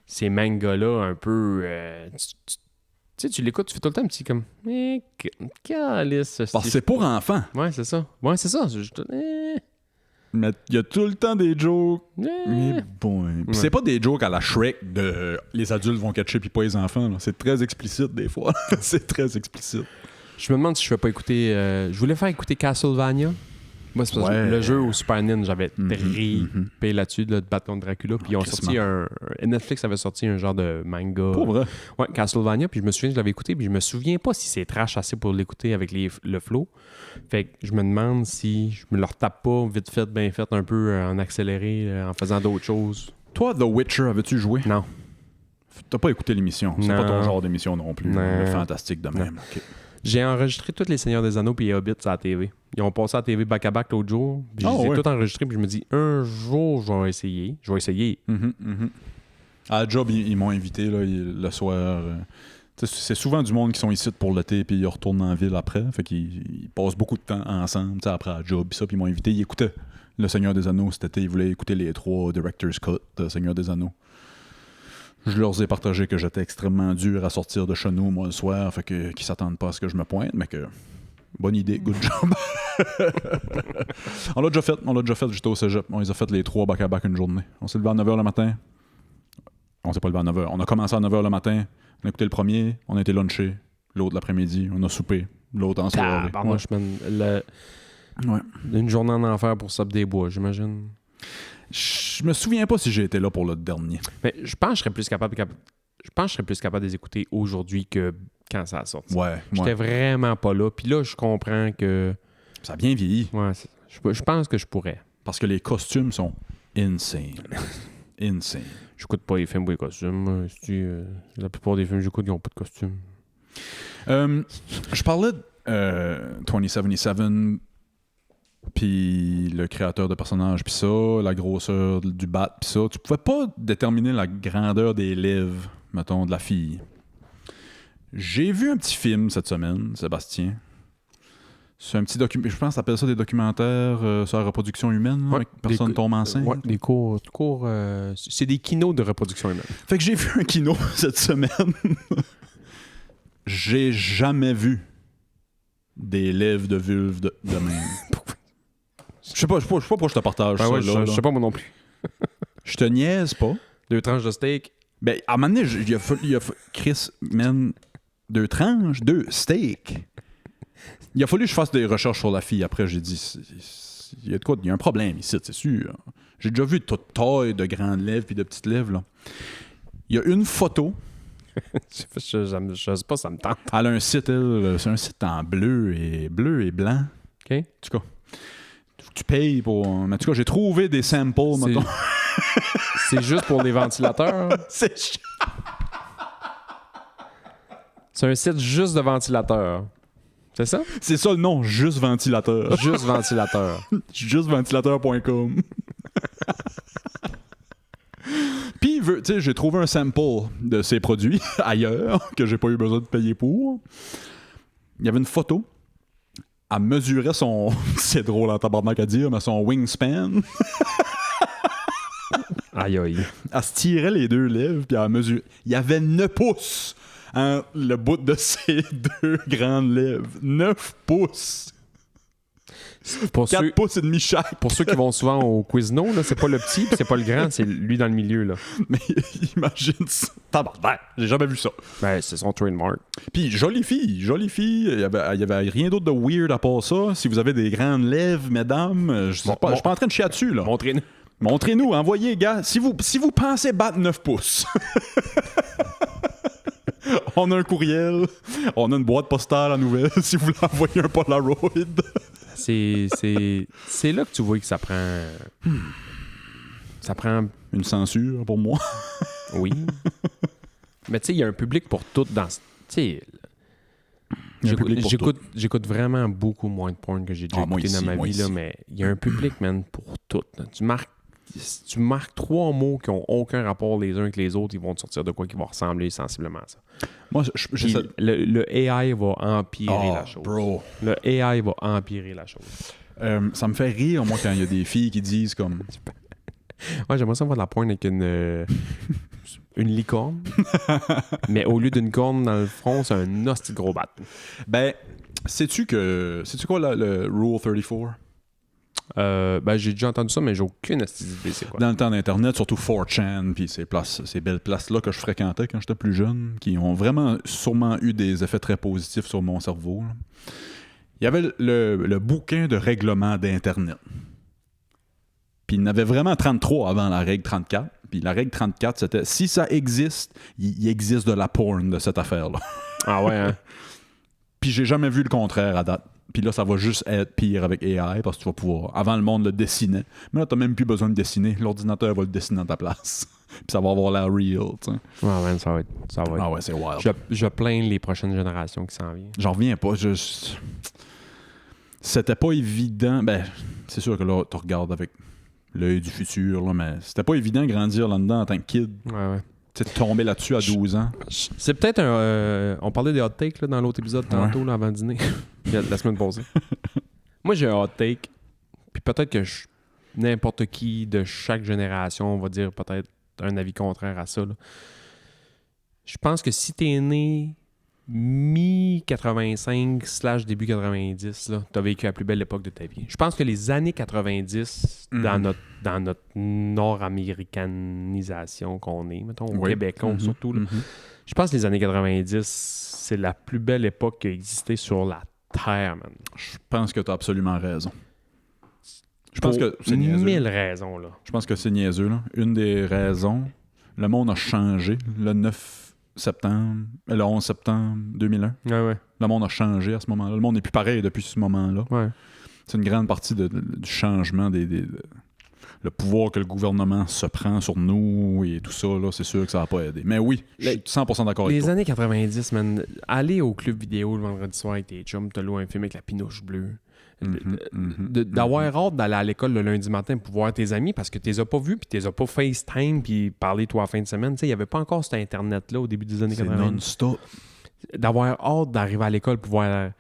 ces mangas-là un peu... tu sais, tu l'écoutes, tu fais tout le temps un petit comme... Calice, Parce que c'est pour enfants. Ouais, c'est ça. Mais il y a tout le temps des jokes. Mais bon. Puis c'est pas des jokes à la Shrek de les adultes vont catcher puis pas les enfants. Là. C'est très explicite des fois. C'est très explicite. Je me demande si je vais pas écouter... je voulais faire écouter Castlevania. Moi, c'est parce que le jeu au Super Nintendo, j'avais trippé là-dessus, là, de battre contre Dracula. Puis ils ont sorti Netflix avait sorti un genre de manga. Pas vrai? Ouais, Castlevania. Puis je me souviens, je l'avais écouté. Puis je me souviens pas si c'est trash assez pour l'écouter avec le flow. Fait que je me demande si je me le retape pas vite fait, bien fait, un peu en accéléré, en faisant d'autres choses. Toi, The Witcher, avais-tu joué? Non. T'as pas écouté l'émission. C'est pas ton genre d'émission non plus. Non. Le fantastique de même. Okay. J'ai enregistré tous les Seigneurs des Anneaux puis les Hobbits à la TV. Ils ont passé à la TV back-à-back l'autre jour. Puis je les ai tout enregistrés. Puis je me dis, un jour, je vais essayer. À la job, ils m'ont invité là, le soir. C'est souvent du monde qui sont ici pour l'été puis ils retournent en ville après. Fait qu'ils passent beaucoup de temps ensemble après la job. Puis ils m'ont invité. Ils écoutaient Le Seigneur des Anneaux cet été. Ils voulaient écouter les 3 Director's Cut de Seigneur des Anneaux. Je leur ai partagé que j'étais extrêmement dur à sortir de chez nous, moi, le soir, fait que qu'ils s'attendent pas à ce que je me pointe, mais que... Bonne idée, good job. On l'a déjà fait, j'étais au cégep. On les a fait les 3 back-à-back une journée. On s'est levé à 9h le matin. On s'est pas levé à 9h. On a commencé à 9h le matin, on a écouté le premier, on a été lunché. L'autre l'après-midi, on a soupé. L'autre en soirée. Une journée en enfer pour Sub des Bois, j'imagine. Je me souviens pas si j'ai été là pour le dernier. Mais je pense que je serais plus capable de les écouter aujourd'hui que quand ça a sorti. Ouais. J'étais vraiment pas là. Puis là, je comprends que... Ça a bien vieilli. Ouais, je pense que je pourrais. Parce que les costumes sont insane. Insane. J'écoute pas les films pour les costumes. La plupart des films que j'écoute, ils n'ont pas de costumes. Je parlais de 2077... puis le créateur de personnages, puis ça, la grosseur du bat, puis ça. Tu pouvais pas déterminer la grandeur des lèvres, mettons, de la fille. J'ai vu un petit film cette semaine, Sébastien. C'est un petit documentaire, je pense que ça s'appelle ça des documentaires sur la reproduction humaine, là, avec personne tombe enceinte. Ouais, des cours c'est des kinos de reproduction humaine. Fait que j'ai vu un kino cette semaine. J'ai jamais vu des lèvres de vulve de même. Je sais pas pourquoi je te partage ça. Je sais pas moi non plus. Je te niaise pas. 2 tranches de steak. Ben, à un moment donné, il a fallu Chris, man, 2 tranches, 2 steaks. Il a fallu que je fasse des recherches sur la fille. Après, j'ai dit, il y a de quoi, il y a un problème ici, c'est sûr. J'ai déjà vu toute taille de grandes lèvres puis de petites lèvres, là. Il y a une photo Je sais pas, ça me tente. Elle a un site, elle, c'est un site en bleu et blanc. OK? En tout cas, tu payes pour... Mais en tout cas, j'ai trouvé des samples, C'est- mettons. C'est juste pour les ventilateurs. C'est chiant. C'est un site juste de ventilateurs. C'est ça? C'est ça le nom, juste ventilateur. Juste ventilateur. Justventilateur.com. Puis, tu sais, j'ai trouvé un sample de ces produits ailleurs que j'ai pas eu besoin de payer pour. Il y avait une photo. Elle mesurait son... C'est drôle en tabarnak à dire, mais son wingspan. Aïe, aïe. Elle se tirait les deux lèvres, puis elle mesurait. Il y avait 9 pouces entre le bout de ses deux grandes lèvres. 9 pouces. Pour 4 ceux, pouces et demi chaque. pour ceux qui vont souvent au Quizno, là, c'est pas le petit, puis c'est pas le grand, c'est lui dans le milieu. Là. Mais imagine ça. Tabarnak, j'ai jamais vu ça. Ben, c'est son trademark. Puis jolie fille. Il y avait rien d'autre de weird à part ça. Si vous avez des grandes lèvres, mesdames, je suis pas en train de chier dessus, là. Montrez-nous. Montrez-nous, envoyez, gars. Si vous pensez battre 9 pouces, on a un courriel, on a une boîte postale à nouvelles si vous voulez envoyer un Polaroid. C'est là que tu vois que ça prend... Ça prend... Une censure pour moi. Oui. Mais tu sais, il y a un public pour tout dans... Tu sais... Il y a un public pour J'écoute vraiment beaucoup moins de porn que j'ai déjà moi écouté ici, dans ma moi vie, là, ici. mais il y a un public, man, pour tout. Là. Tu marques 3 mots qui n'ont aucun rapport les uns avec les autres, ils vont te sortir de quoi qui va ressembler sensiblement à ça. Moi, Puis le AI va empirer la chose. Bro. Le AI va empirer la chose. Ça me fait rire, moi, quand il y a des filles qui disent comme... Ouais, j'aimerais ça voir de la porn avec une licorne. Mais au lieu d'une corne dans le front, c'est un hostie de gros bat. Ben, sais-tu quoi le Rule 34? Ben, j'ai déjà entendu ça, mais j'ai aucune hostie d'idée c'est quoi. Dans le temps d'Internet, surtout 4chan, puis ces belles places-là que je fréquentais quand j'étais plus jeune, qui ont vraiment sûrement eu des effets très positifs sur mon cerveau. Là. Il y avait le bouquin de règlement d'Internet. Puis il y en avait vraiment 33 avant la règle 34. Puis la règle 34, c'était si ça existe, il existe de la porn de cette affaire-là. Ah ouais, hein? Puis j'ai jamais vu le contraire à date. Puis là, ça va juste être pire avec AI parce que tu vas pouvoir... Avant, le monde le dessinait. Mais là, t'as même plus besoin de dessiner. L'ordinateur va le dessiner à ta place. Puis ça va avoir l'air real, tu sais. Ouais, man, ça va être. Ah ouais, c'est wild. Je plains les prochaines générations qui s'en viennent. J'en reviens pas. C'était pas évident. Ben, c'est sûr que là, tu regardes avec l'œil du futur, là, mais c'était pas évident de grandir là-dedans en tant que kid. Ouais. Tu sais, tomber là-dessus à 12 ans. C'est peut-être un. On parlait des hot takes là, dans l'autre épisode tantôt, là, avant le dîner. La semaine passée. Moi, j'ai un hot take. Puis peut-être que n'importe qui de chaque génération va dire peut-être un avis contraire à ça. Là. Je pense que si t'es né mi-85 / début 90, là, t'as vécu la plus belle époque de ta vie. Je pense que les années 90, dans notre nord-américanisation qu'on est, mettons, au Québec surtout, là, je pense que les années 90, c'est la plus belle époque qui a existé sur la Terre, man. Je pense que tu as absolument raison. Je pense que c'est Pour niaiseux. 1000 raisons, là. Je pense que c'est niaiseux. Là. Une des raisons, le monde a changé le 11 septembre 2001. Ouais. Le monde a changé à ce moment-là. Le monde n'est plus pareil depuis ce moment-là. Ouais. C'est une grande partie du changement le pouvoir que le gouvernement se prend sur nous et tout ça, là, c'est sûr que ça va pas aider. Mais oui, je suis 100% d'accord avec Les toi. années 90, man, aller au club vidéo le vendredi soir avec tes chums, t'as loué un film avec la pinouche bleue. D'avoir hâte d'aller à l'école le lundi matin pour voir tes amis parce que tu les as pas vus puis tu les as pas FaceTime puis parler toi à la fin de semaine. Tu sais, il n'y avait pas encore cet Internet-là au début des années C'est 90. non-stop. D'avoir hâte d'arriver à l'école pour voir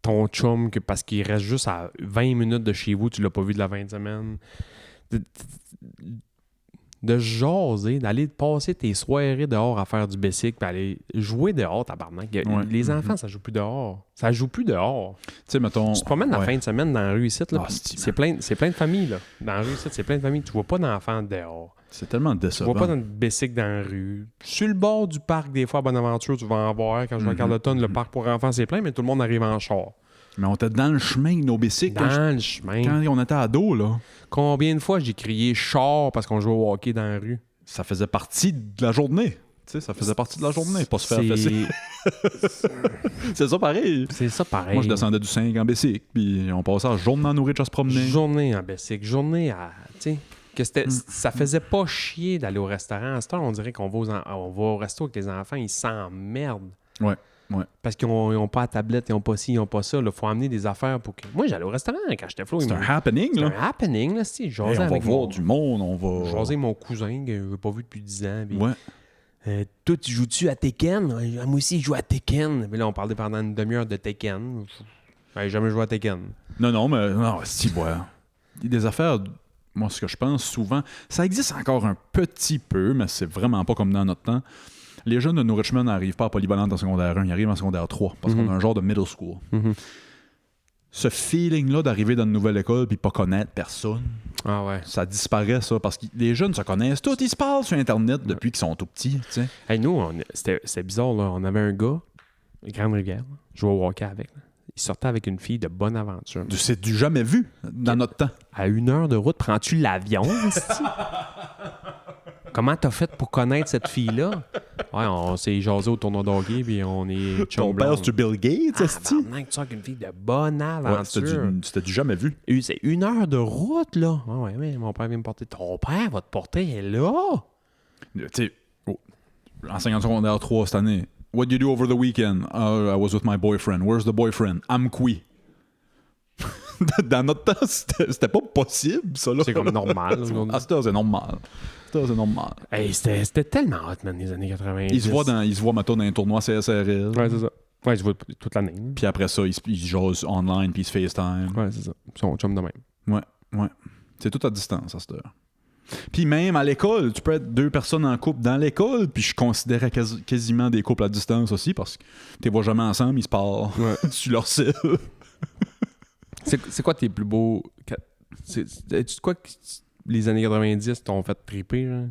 ton chum parce qu'il reste juste à 20 minutes de chez vous, tu l'as pas vu de la fin de semaine. De jaser, d'aller passer tes soirées dehors à faire du bicycle puis aller jouer dehors, tabarnak. Les enfants, ça joue plus dehors. Ça joue plus dehors. Tu sais, mettons... Tu te promènes la fin de semaine dans la rue ici, là, Ah, c'est plein de familles. Là. Dans la rue ici, c'est plein de familles. Tu vois pas d'enfants dehors. C'est tellement Tu décevant. vois pas de bicycle dans la rue. Sur le bord du parc, des fois, à Bonaventure, tu vas en voir. Quand je vais à Carleton, le parc pour enfants, c'est plein, mais tout le monde arrive en char. Mais on était dans le chemin, nos bicycles. Dans le chemin. Quand on était ados, là, Combien de fois j'ai crié char parce qu'on jouait au hockey dans la rue? ça faisait partie de la journée. Tu sais, ça faisait partie de la journée, pas se faire fesser. C'est ça pareil. C'est ça pareil. Moi, je descendais du 5 en bicycle, puis on passait la journée en nourriture à se promener. Journée en bicycle, journée à... Tu sais, ça faisait pas chier d'aller au restaurant. À cette heure, on dirait qu'on va au resto avec les enfants, ils s'emmerdent. Ouais. Parce qu'ils n'ont pas la tablette, ils n'ont pas ci, ils n'ont pas ça. Il faut amener des affaires pour que... Moi, j'allais au restaurant quand j'étais flou. C'est un happening, C'est là. un happening, là, si. Hey, on va voir du monde, on va... Jaser mon cousin que je n'ai pas vu depuis 10 ans. Puis, Ouais. toi, tu joues-tu à Tekken? Moi aussi, je joue à Tekken. Mais là, on parlait pendant une demi-heure de Tekken. J'ai jamais joué à Tekken. Non, mais... Non, si, ouais. Il y a des affaires... Moi, ce que je pense souvent... Ça existe encore un petit peu, mais c'est vraiment pas comme dans notre temps. Les jeunes de New Richmond n'arrivent pas à Polyvalente en secondaire 1, ils arrivent en secondaire 3, parce qu'on a un genre de middle school. Ce feeling-là d'arriver dans une nouvelle école puis pas connaître personne, ça disparaît, ça, parce que les jeunes se connaissent tous, ils se parlent sur Internet depuis qu'ils sont tout petits, tu sais. Hey, nous, c'était bizarre, là. On avait un gars, Grande-Rivière, je jouais au hockey avec. Là. Il sortait avec une fille de bonne aventure. C'est du jamais vu dans notre temps. À 1 heure de route, prends-tu l'avion? Comment t'as fait pour connaître cette fille-là? Ouais, on s'est jasé au tournoi d'hockey, puis on est Ton père, c'est Bill Gates, est-ce que tu sors avec une fille de bonne aventure. C'était du jamais vu. Et c'est 1 heure de route, là. Ah ouais, mais mon père vient me porter. Ton père va te porter, elle est là. Tu sais, enseignant secondaire 3 cette année. What did you do over the weekend? I was with my boyfriend. Where's the boyfriend? I'm qui. Dans notre temps, c'était pas possible, ça, là. C'est comme normal. À cette heure, c'est normal. C'est normal. Hey, c'était tellement hot, man, les années 90. Il se voit maintenant dans un tournoi CSRL. Ouais, c'est ça. Ouais, il se voit toute l'année. Puis après ça, il se jase online, puis il se FaceTime. Ouais, c'est ça. Ils sont chum de même. Ouais. C'est tout à distance à cette heure. Puis même à l'école, tu peux être 2 personnes en couple dans l'école, puis je considérais quasiment des couples à distance aussi, parce que tu les vois jamais ensemble, ils se parlent sur leur cell. C'est quoi tes plus beaux... C'est quoi que les années 90 t'ont fait triper, genre?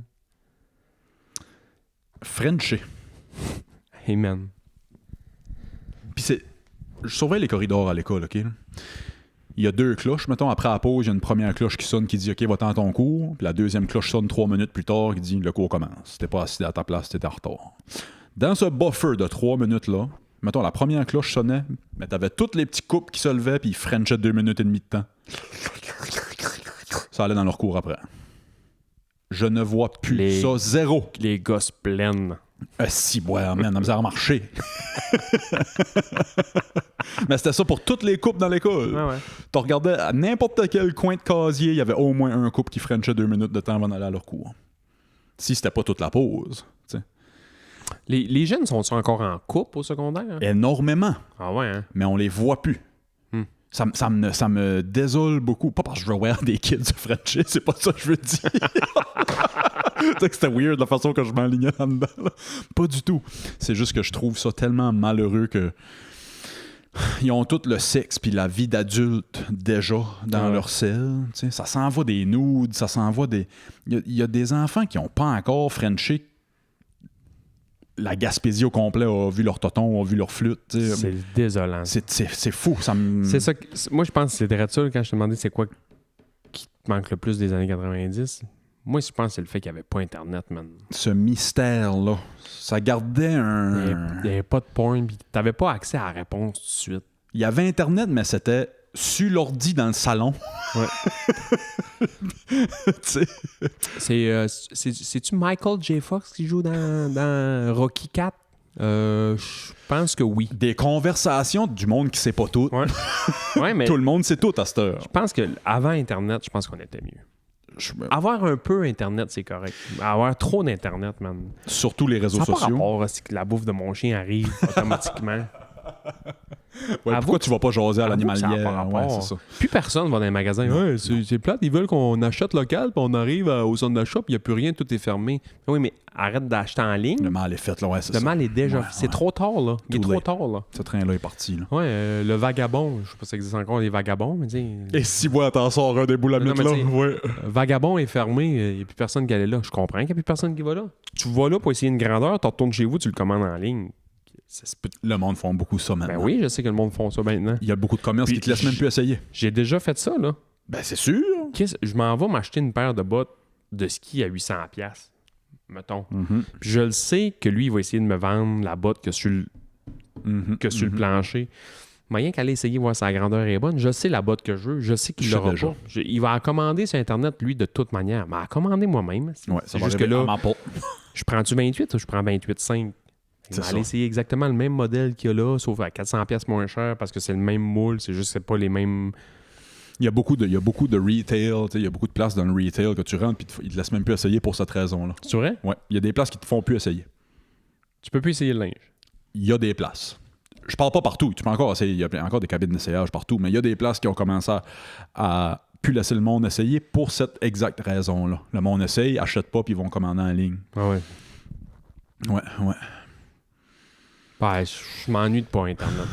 Frenché. Hey, man. Puis je surveille les corridors à l'école, OK? Il y a 2 cloches, mettons, après la pause, il y a une première cloche qui sonne qui dit « OK, va-t'en ton cours », puis la deuxième cloche sonne 3 minutes plus tard qui dit « Le cours commence ». T'es pas assis à ta place, t'étais en retard. Dans ce buffer de 3 minutes-là, mettons, la première cloche sonnait, mais t'avais tous les petits couples qui se levaient, puis ils frenchaient 2 minutes et demie de temps. Ça allait dans leur cours après. Je ne vois plus ça, zéro. Les gosses pleines. Si, ouais, man, ça a marché. Mais c'était ça pour toutes les couples dans l'école. Ouais. Tu regardais à n'importe quel coin de casier, il y avait au moins un couple qui frenchait 2 minutes de temps avant d'aller à leur cours. Si c'était pas toute la pause. T'sais. Les jeunes sont-ils encore en couple au secondaire? Hein? Énormément. Ah ouais, hein? Mais on les voit plus. Ça me désole beaucoup. Pas parce que je veux voir des kids se frencher, c'est pas ça que je veux dire. Tu sais que c'était weird la façon que je m'alignais là-dedans. Là. Pas du tout. C'est juste que je trouve ça tellement malheureux que ils ont tout le sexe puis la vie d'adulte déjà dans leur selle. Tu sais, ça s'envoie des nudes, ça s'envoie des... Il y a des enfants qui n'ont pas encore frenché. La Gaspésie au complet a vu leur toton, a vu leur flûte. T'sais. C'est désolant. C'est fou. C'est ça. Moi, je pense que c'est direct ça quand je te demandais c'est quoi qui te manque le plus des années 90. Moi, je pense que c'est le fait qu'il n'y avait pas Internet, man. Ce mystère-là, ça gardait un... Il n'y avait pas de porn, puis tu n'avais pas accès à la réponse tout de suite. Il y avait Internet, mais c'était sur l'ordi dans le salon. Ouais. C'est-tu Michael J. Fox qui joue dans Rocky 4? Je pense que oui. Des conversations du monde qui sait pas tout. Ouais, mais tout le monde sait tout à cette heure. je pense qu'avant Internet, je pense qu'on était mieux. Avoir un peu Internet, c'est correct. Avoir trop d'Internet, man. Surtout les réseaux sociaux. Ça n'a pas sociaux. rapport à ce que la bouffe de mon chien arrive automatiquement. Ouais, pourquoi tu vas pas jaser à l'animalière? Ouais, c'est ça. Plus personne va dans les magasins. Ouais, c'est plate, ils veulent qu'on achète local, puis on arrive au centre d'achat, puis il n'y a plus rien, tout est fermé. Oui, mais arrête d'acheter en ligne. Le mal est fait, là, ouais, c'est ça. Le mal est déjà fait. C'est trop tard, là. Il est trop tard, là. Ce train-là est parti, là. Ouais, le vagabond, je sais pas si ça existe encore, les vagabonds, mais tu sais... Et si, ouais, t'en sors un des boulamites, là, ouais. Vagabond est fermé, il n'y a plus personne qui allait là. Je comprends qu'il n'y a plus personne qui va là. Tu vas là pour essayer une grandeur, tu retournes chez vous, tu le commandes en ligne. Le monde font beaucoup ça maintenant. Ben oui, je sais que le monde font ça maintenant. Il y a beaucoup de commerces qui te laissent même plus essayer. J'ai déjà fait ça, là. Ben c'est sûr. Je m'en vais m'acheter une paire de bottes de ski à 800$. mettons. Mhm. Puis je le sais que lui, il va essayer de me vendre la botte que sur le, Mhm. que sur le plancher. Moyen qu'aller essayer voir si la grandeur est bonne. Je sais la botte que je veux. Je sais qu'il Je sais l'aura déjà. pas. Il va en commander sur Internet, lui, de toute manière. Mais à commander moi-même. Ouais, C'est ça va juste que arriver là, à ma porte. je prends-tu 28 ou je prends 28,5? Il C'est va ça. aller essayer exactement le même modèle qu'il y a là, sauf à 400$ moins cher parce que c'est le même moule. C'est juste que c'est pas les mêmes... Il y a beaucoup de retail, tu sais, il y a beaucoup de places dans le retail que tu rentres puis ils te laissent même plus essayer pour cette raison-là. C'est vrai? Ouais, il y a des places qui te font plus essayer. Tu peux plus essayer le linge. Il y a des places. Je parle pas partout, tu peux encore essayer, il y a encore des cabines d'essayage partout, mais il y a des places qui ont commencé à plus laisser le monde essayer pour cette exacte raison-là. Le monde essaye, achète pas puis ils vont commander en ligne. Ah ouais. Ouais. Ben, je m'ennuie de pas Internet.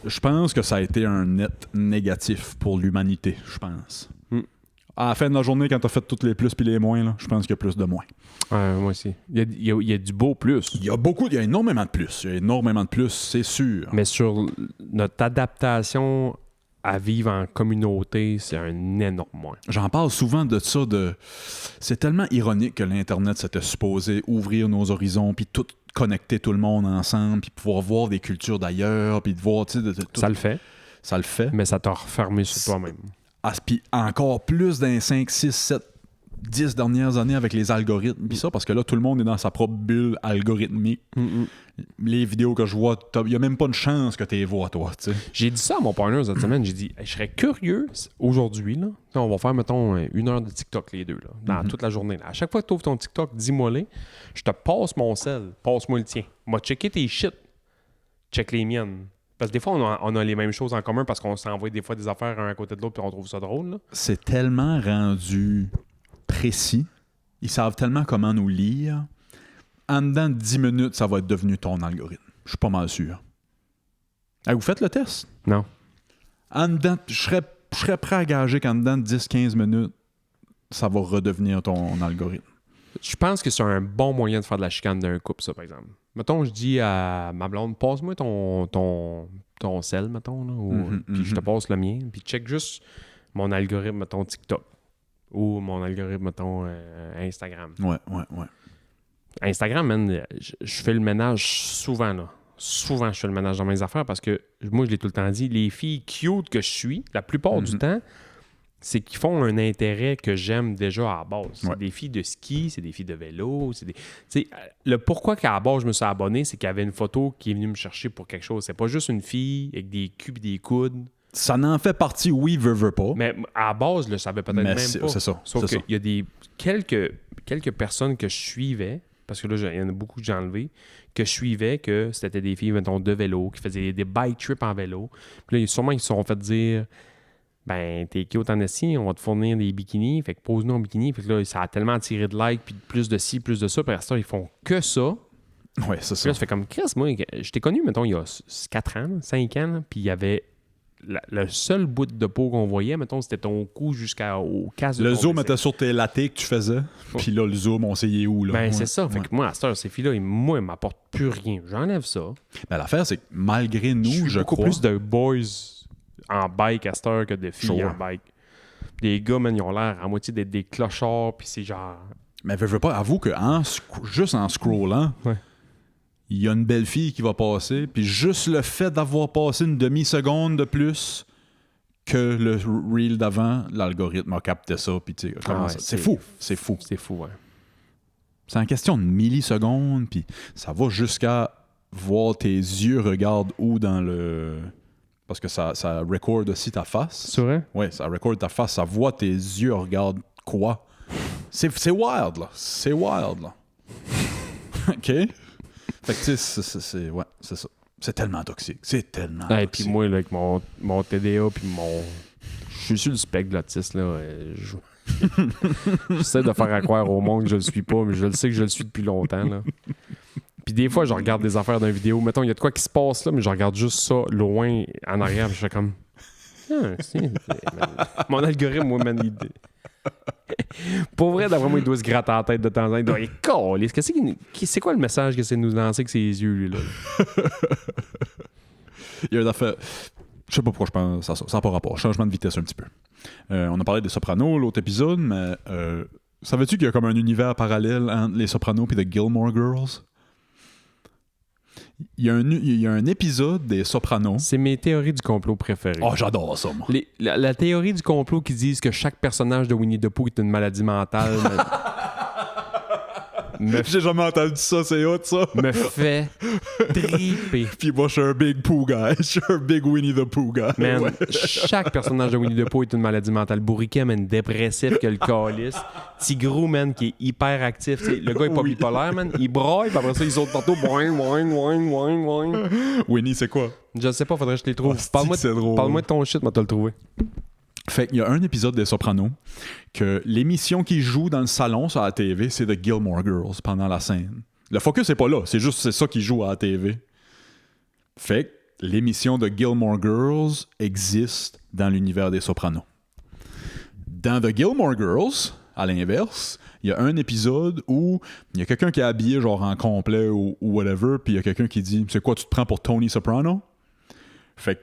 Je pense que ça a été un net négatif pour l'humanité, je pense. Mm. À la fin de la journée, quand t'as fait tous les plus puis les moins, là, je pense qu'il y a plus de moins. Moi aussi. Il y a du beau plus. Il y a énormément de plus. Il y a énormément de plus, c'est sûr. Mais sur notre adaptation à vivre en communauté, c'est un énorme moins. J'en parle souvent de ça. C'est tellement ironique que l'Internet s'était supposé ouvrir nos horizons, puis tout connecter tout le monde ensemble, puis pouvoir voir des cultures d'ailleurs, puis de voir, tu sais, tout. Ça le fait, Ça le fait. mais ça t'a refermé sur toi-même. Puis encore plus dans les 5, 6, 7, 10 dernières années avec les algorithmes, puis ça, parce que là, tout le monde est dans sa propre bulle algorithmique. Les vidéos que je vois, il n'y a même pas une chance que tu les vois, toi, tu sais. J'ai dit ça à mon partner cette semaine. J'ai dit, je serais curieux aujourd'hui, là. On va faire, mettons, 1 heure de TikTok, les deux, là, dans toute la journée. Là. À chaque fois que tu ouvres ton TikTok, dis-moi-les. Je te passe mon sel. Passe-moi le tien. M'a checké tes shit. Check les miennes. Parce que des fois, on a les mêmes choses en commun parce qu'on s'envoie des fois des affaires un à côté de l'autre puis on trouve ça drôle, là. C'est tellement rendu précis. Ils savent tellement comment nous lire. En dedans de 10 minutes, ça va être devenu ton algorithme. Je suis pas mal sûr. Ah, vous faites le test? Non. En dedans, je serais prêt à gager qu'en dedans de 10-15 minutes, ça va redevenir ton algorithme. Je pense que c'est un bon moyen de faire de la chicane d'un couple, ça, par exemple. Mettons, je dis à ma blonde, passe-moi ton sel, mettons, là, puis je te passe le mien, puis check juste mon algorithme, mettons, TikTok, ou mon algorithme, mettons, Instagram. Ouais. Instagram, man, je fais le ménage souvent, là. Souvent, je fais le ménage dans mes affaires parce que, moi, je l'ai tout le temps dit, les filles cute que je suis, la plupart du temps, c'est qu'ils font un intérêt que j'aime déjà à la base. C'est Ouais. des filles de ski, c'est des filles de vélo, c'est des... Tu sais, le pourquoi qu'à la base je me suis abonné, c'est qu'il y avait une photo qui est venue me chercher pour quelque chose. C'est pas juste une fille avec des culs et des coudes. Ça n'en fait partie, oui, veut pas. Mais à la base, je le savais peut-être Mais même c'est pas. ça. Sauf c'est qu'il y a des quelques personnes que je suivais, parce que là, il y en a beaucoup que j'ai enlevé, que je suivais, que c'était des filles, mettons, de vélo, qui faisaient des bike trips en vélo. Puis là, sûrement, ils se sont fait dire... Ben, t'es cute en esti, on va te fournir des bikinis, fait que pose-nous en bikini. Fait que là, ça a tellement attiré de likes, puis plus de ci, plus de ça. Puis à ça, ils font que ça. Ouais, c'est Puis ça. là, ça fait comme Chris, moi, je t'ai connu, mettons, il y a 4 ans, 5 ans, là, puis il y avait le seul bout de peau qu'on voyait, mettons, c'était ton cou jusqu'au casque de Le ton zoom bicycle. était sur tes latés que tu faisais, puis là, le zoom, on sait il est où, là. Ben, Ouais. c'est ça. Fait Ouais. que moi, à cette heure, ces filles-là, moi, ils m'apportent plus rien. J'enlève ça. Ben, l'affaire, c'est que malgré nous, Je suis je beaucoup crois... plus de boys en bike à cette heure que de filles Sure. en bike. Les gars, man, ils ont l'air à moitié d'être des clochards, puis c'est genre... Mais veux pas, avoue que juste en scrollant, Ouais. il y a une belle fille qui va passer, puis juste le fait d'avoir passé une demi-seconde de plus que le reel d'avant, l'algorithme a capté ça, puis tu sais, comment ouais, ça- c'est- c'est fou, c'est fou. C'est fou, ouais. C'est en question de millisecondes, puis ça va jusqu'à voir tes yeux regardent où dans le... Parce que ça record aussi ta face. C'est vrai? Ouais, ça record ta face, ça voit tes yeux regardent quoi. C'est wild, là. C'est wild, là. OK? Fait que, tu sais, ouais, c'est ça. C'est tellement toxique. C'est tellement Et puis toxique. moi, là, avec mon TDA, puis je suis sur le spectre de l'autiste, là. J'essaie de faire à croire au monde que je le suis pas, mais je le sais que je le suis depuis longtemps, là. Puis des fois, je regarde des affaires d'une vidéo. Mettons, il y a de quoi qui se passe là, mais je regarde juste ça loin en arrière. Puis je fais comme. Mon algorithme, moi, man, pour vrai, d'après moi, il doit se gratter la tête de temps en temps. Il doit être caliste. C'est quoi le message qu'il essaie de nous lancer avec ses yeux, lui, là? Il y a une affaire. Je sais pas pourquoi je pense à ça. Ça n'a pas rapport. Changement de vitesse un petit peu. On a parlé des Sopranos l'autre épisode, mais savais-tu qu'il y a comme un univers parallèle entre les Sopranos et The Gilmore Girls? Il y a un épisode des Sopranos. C'est mes théories du complot préférées. Oh, j'adore ça, moi. La théorie du complot qui disent que chaque personnage de Winnie the Pooh est une maladie mentale J'ai jamais entendu ça, c'est hot, ça. me fait triper. Puis moi, je suis un big Pooh guy. Je suis un big Winnie the Pooh guy. Man, Ouais. chaque personnage de Winnie the Pooh est une maladie mentale. Bourriquet, man, dépressif que le calice. Tigrou, man, qui est hyper actif. T'sais, le gars est pas Oui. bipolaire, man. Il braille, puis après ça, il saute partout. Boing, boing, boing, boing, boing. Winnie, c'est quoi? Je sais pas, faudrait que je te les trouve. Oh, Parle-moi c'est drôle. parle-moi de ton shit, moi, te le trouver. Fait qu'il y a un épisode des Sopranos que l'émission qui joue dans le salon sur la TV, c'est The Gilmore Girls pendant la scène. Le focus est pas là, c'est ça qui joue à la TV. Fait que l'émission de Gilmore Girls existe dans l'univers des Sopranos. Dans The Gilmore Girls, à l'inverse, il y a un épisode où il y a quelqu'un qui est habillé genre en complet ou whatever, puis il y a quelqu'un qui dit « C'est quoi, tu te prends pour Tony Soprano? » Fait que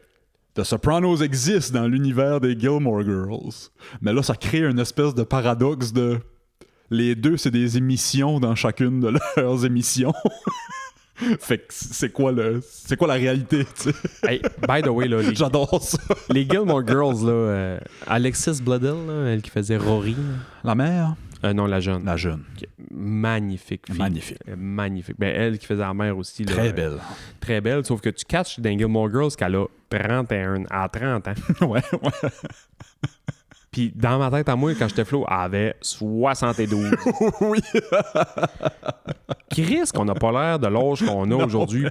The Sopranos existe dans l'univers des Gilmore Girls. Mais là, ça crée une espèce de paradoxe de... Les deux, c'est des émissions dans chacune de leurs émissions. Fait que c'est quoi la réalité, tu sais? Hey, by the way, là, J'adore ça. les Gilmore Girls, là, Alexis Bledel, là, elle qui faisait Rory. La mère? Non, la jeune. La jeune. Magnifique fille. Magnifique. Magnifique. Ben, elle qui faisait la mère aussi. Là, Très belle. Très belle, sauf que tu catches dans Gilmore Girls qu'elle a 31 à 30 ans. Ouais. Puis dans ma tête à moi, quand j'étais flow, elle avait 72. Oui. Chris, qu'on n'a pas l'air de l'âge qu'on a aujourd'hui.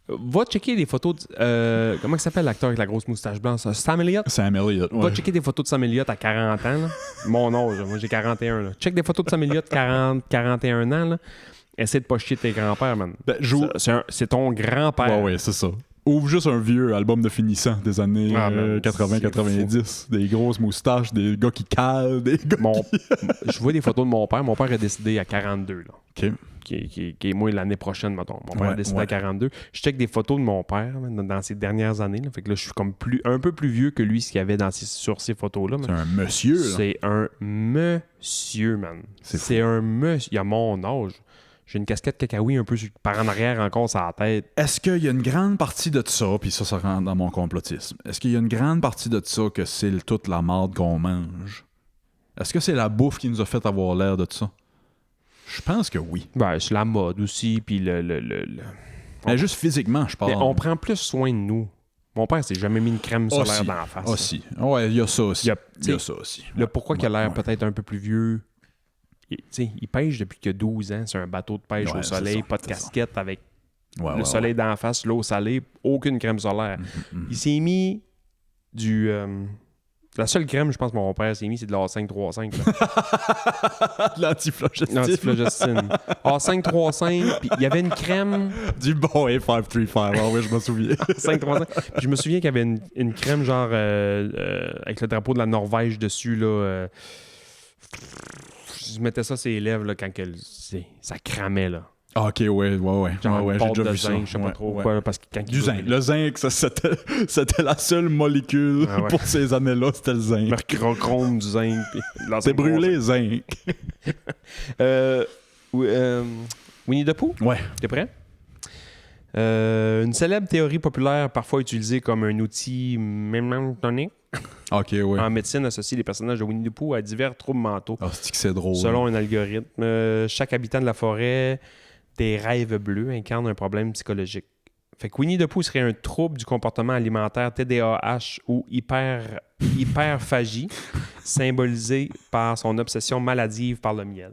Va checker des photos de... comment il s'appelle l'acteur avec la grosse moustache blanche? Sam Elliott? Sam Elliott. Va checker des photos de Sam Elliott à 40 ans. Là. Mon âge, moi j'ai 41. Là. Check des photos de Sam Elliott 41 ans. Là. Essaie de pas chier tes grands-pères, man. Ben, C'est ton grand-père. Ouais, c'est ça. Ouvre juste un vieux album de finissant des années man, 80-90. Des grosses moustaches, des gars qui calent, des gars Je vois des photos de mon père. Mon père est décédé à 42. Là. OK. Qui est moi l'année prochaine, mettons. Mon père Ouais, est décédé à ouais. 42. Je check des photos de mon père man, dans ces dernières années. Là. Fait que là, je suis comme un peu plus vieux que lui, ce qu'il y avait sur ces photos-là. C'est man. un monsieur, là. C'est un monsieur, man. C'est un monsieur. Il a mon âge. J'ai une casquette cacaoui un peu par en arrière encore sur la tête. Est-ce qu'il y a une grande partie de ça, puis ça rentre dans mon complotisme, est-ce qu'il y a une grande partie de ça que c'est toute la marde qu'on mange? Est-ce que c'est la bouffe qui nous a fait avoir l'air de ça? Je pense que oui. Ben, c'est la mode aussi, puis Mais juste physiquement, je parle. Mais on prend plus soin de nous. Mon père s'est jamais mis une crème solaire dans la face. Aussi. Ouais, il y a ça aussi. Il y a ça aussi. Là, pourquoi qu'il a l'air Ouais. peut-être un peu plus vieux? Il pêche depuis qu'il a 12 ans. C'est un bateau de pêche Ouais, au c'est soleil, ça, pas de c'est ça. casquette, avec Ouais, le soleil d'en face, l'eau salée, aucune crème solaire. Il s'est mis du... la seule crème, je pense, que mon père s'est mis, c'est de la 535. L'antiflogestine. L'antiflogestine. A535, puis il y avait une crème... Du bon A535. Ah oui, je me souviens. 535. Puis je me souviens qu'il y avait une crème genre avec le drapeau de la Norvège dessus, là. Je mettais ça sur les lèvres là, quand ça cramait, là. Ah, ok, ouais. Genre Ouais, une j'ai pâte déjà de vu ça. zinc, je sais pas Ouais, trop ouais. quoi, parce que quand Du zinc. Le zinc, c'était la seule molécule Ah ouais. pour ces années-là, c'était le zinc. mercurochrome du zinc. Puis C'est brûlé, zinc. Winnie the Pooh, Ouais. t'es prêt? Une célèbre théorie populaire, parfois utilisée comme un outil mémantonique, Ok, ouais. en médecine, associe les personnages de Winnie the Pooh à divers troubles mentaux. Ah, c'est drôle. Selon un algorithme, chaque habitant de la forêt des rêves bleus incarne un problème psychologique. Fait que Winnie the Pooh serait un trouble du comportement alimentaire, TDAH ou hyperphagie, symbolisé par son obsession maladive par le miel.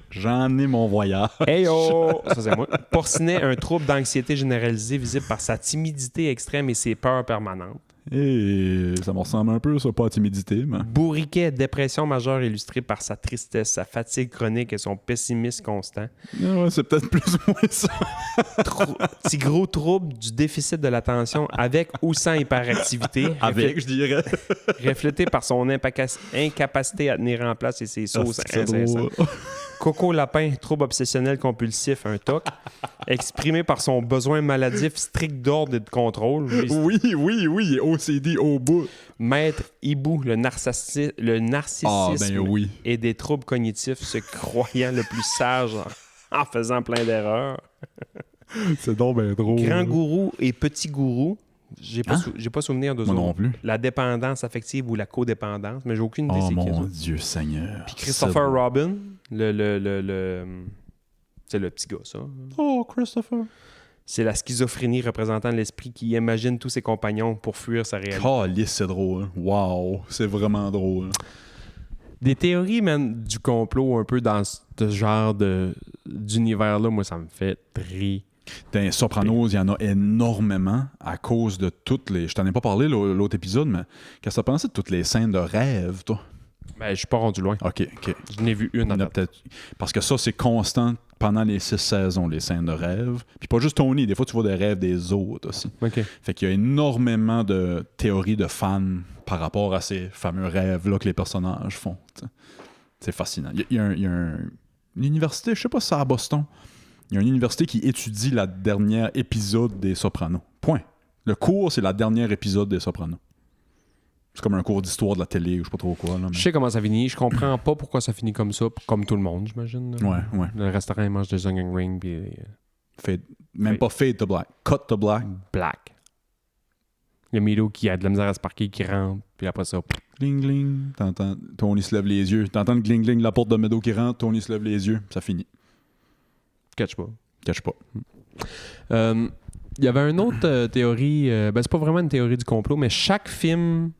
J'en ai mon voyage. Hey oh! Ça, c'est moi. Porcinet, un trouble d'anxiété généralisée visible par sa timidité extrême et ses peurs permanentes. Et ça me ressemble un peu, ça, pas à timidité, mais... Bourriquet, dépression majeure illustrée par sa tristesse, sa fatigue chronique et son pessimisme constant. Ah ouais, c'est peut-être plus ou moins ça. Petit gros trouble du déficit de l'attention avec ou sans hyperactivité. Avec, je dirais. Reflété par son incapacité à tenir en place et ses sauces Ah, c'est incessantes. drôle. Coco Lapin, trouble obsessionnel compulsif, un TOC, exprimé par son besoin maladif strict d'ordre et de contrôle. Oui, OCD au bout. Maître Hibou, le narcissisme oui. et des troubles cognitifs, se croyant le plus sage en faisant plein d'erreurs. C'est donc bien drôle. Grand gourou et petit gourou. J'ai pas souvenir de Moi autres. non plus. La dépendance affective ou la codépendance, mais j'ai aucune idée Oh c'est qui. mon ça. Dieu Seigneur. Puis Christopher Robin, c'est le petit gars, ça. Oh, Christopher. C'est la schizophrénie représentant l'esprit qui imagine tous ses compagnons pour fuir sa réalité. Calisse, c'est drôle. Wow, c'est vraiment drôle. Des théories, man, du complot un peu dans ce genre d'univers-là, moi, ça me fait très... Dans les Sopranos, il y en a énormément à cause de toutes les... Je t'en ai pas parlé l'autre épisode, mais qu'est-ce que t'as pensé de toutes les scènes de rêve, toi? Ben, je suis pas rendu loin. OK. Je n'ai vu une Il y en a en peut-être... Parce que ça, c'est constant pendant les 6 saisons, les scènes de rêve. Puis pas juste Tony, des fois, tu vois des rêves des autres aussi. OK. Fait qu'il y a énormément de théories de fans par rapport à ces fameux rêves-là que les personnages font. T'sais. C'est fascinant. Il y a une université, je sais pas si c'est à Boston, il y a une université qui étudie la dernière épisode des Sopranos. Point. Le cours, c'est la dernière épisode des Sopranos. C'est comme un cours d'histoire de la télé ou je sais pas trop quoi. Là, mais... Je sais comment ça finit. Je comprends pas pourquoi ça finit comme ça, comme tout le monde, j'imagine. Ouais. Le restaurant, il mange des onion rings puis Même pas fade to black. Cut to black. black. Il y a Milo qui a de la misère à se parquer, qui rentre, puis après ça... Gling gling. T'entends, Tony se lève les yeux. T'entends le gling gling, la porte de Meadow qui rentre, Tony se lève les yeux, ça finit. Catch pas. Cache pas. Il y avait une autre théorie, c'est pas vraiment une théorie du complot, mais chaque film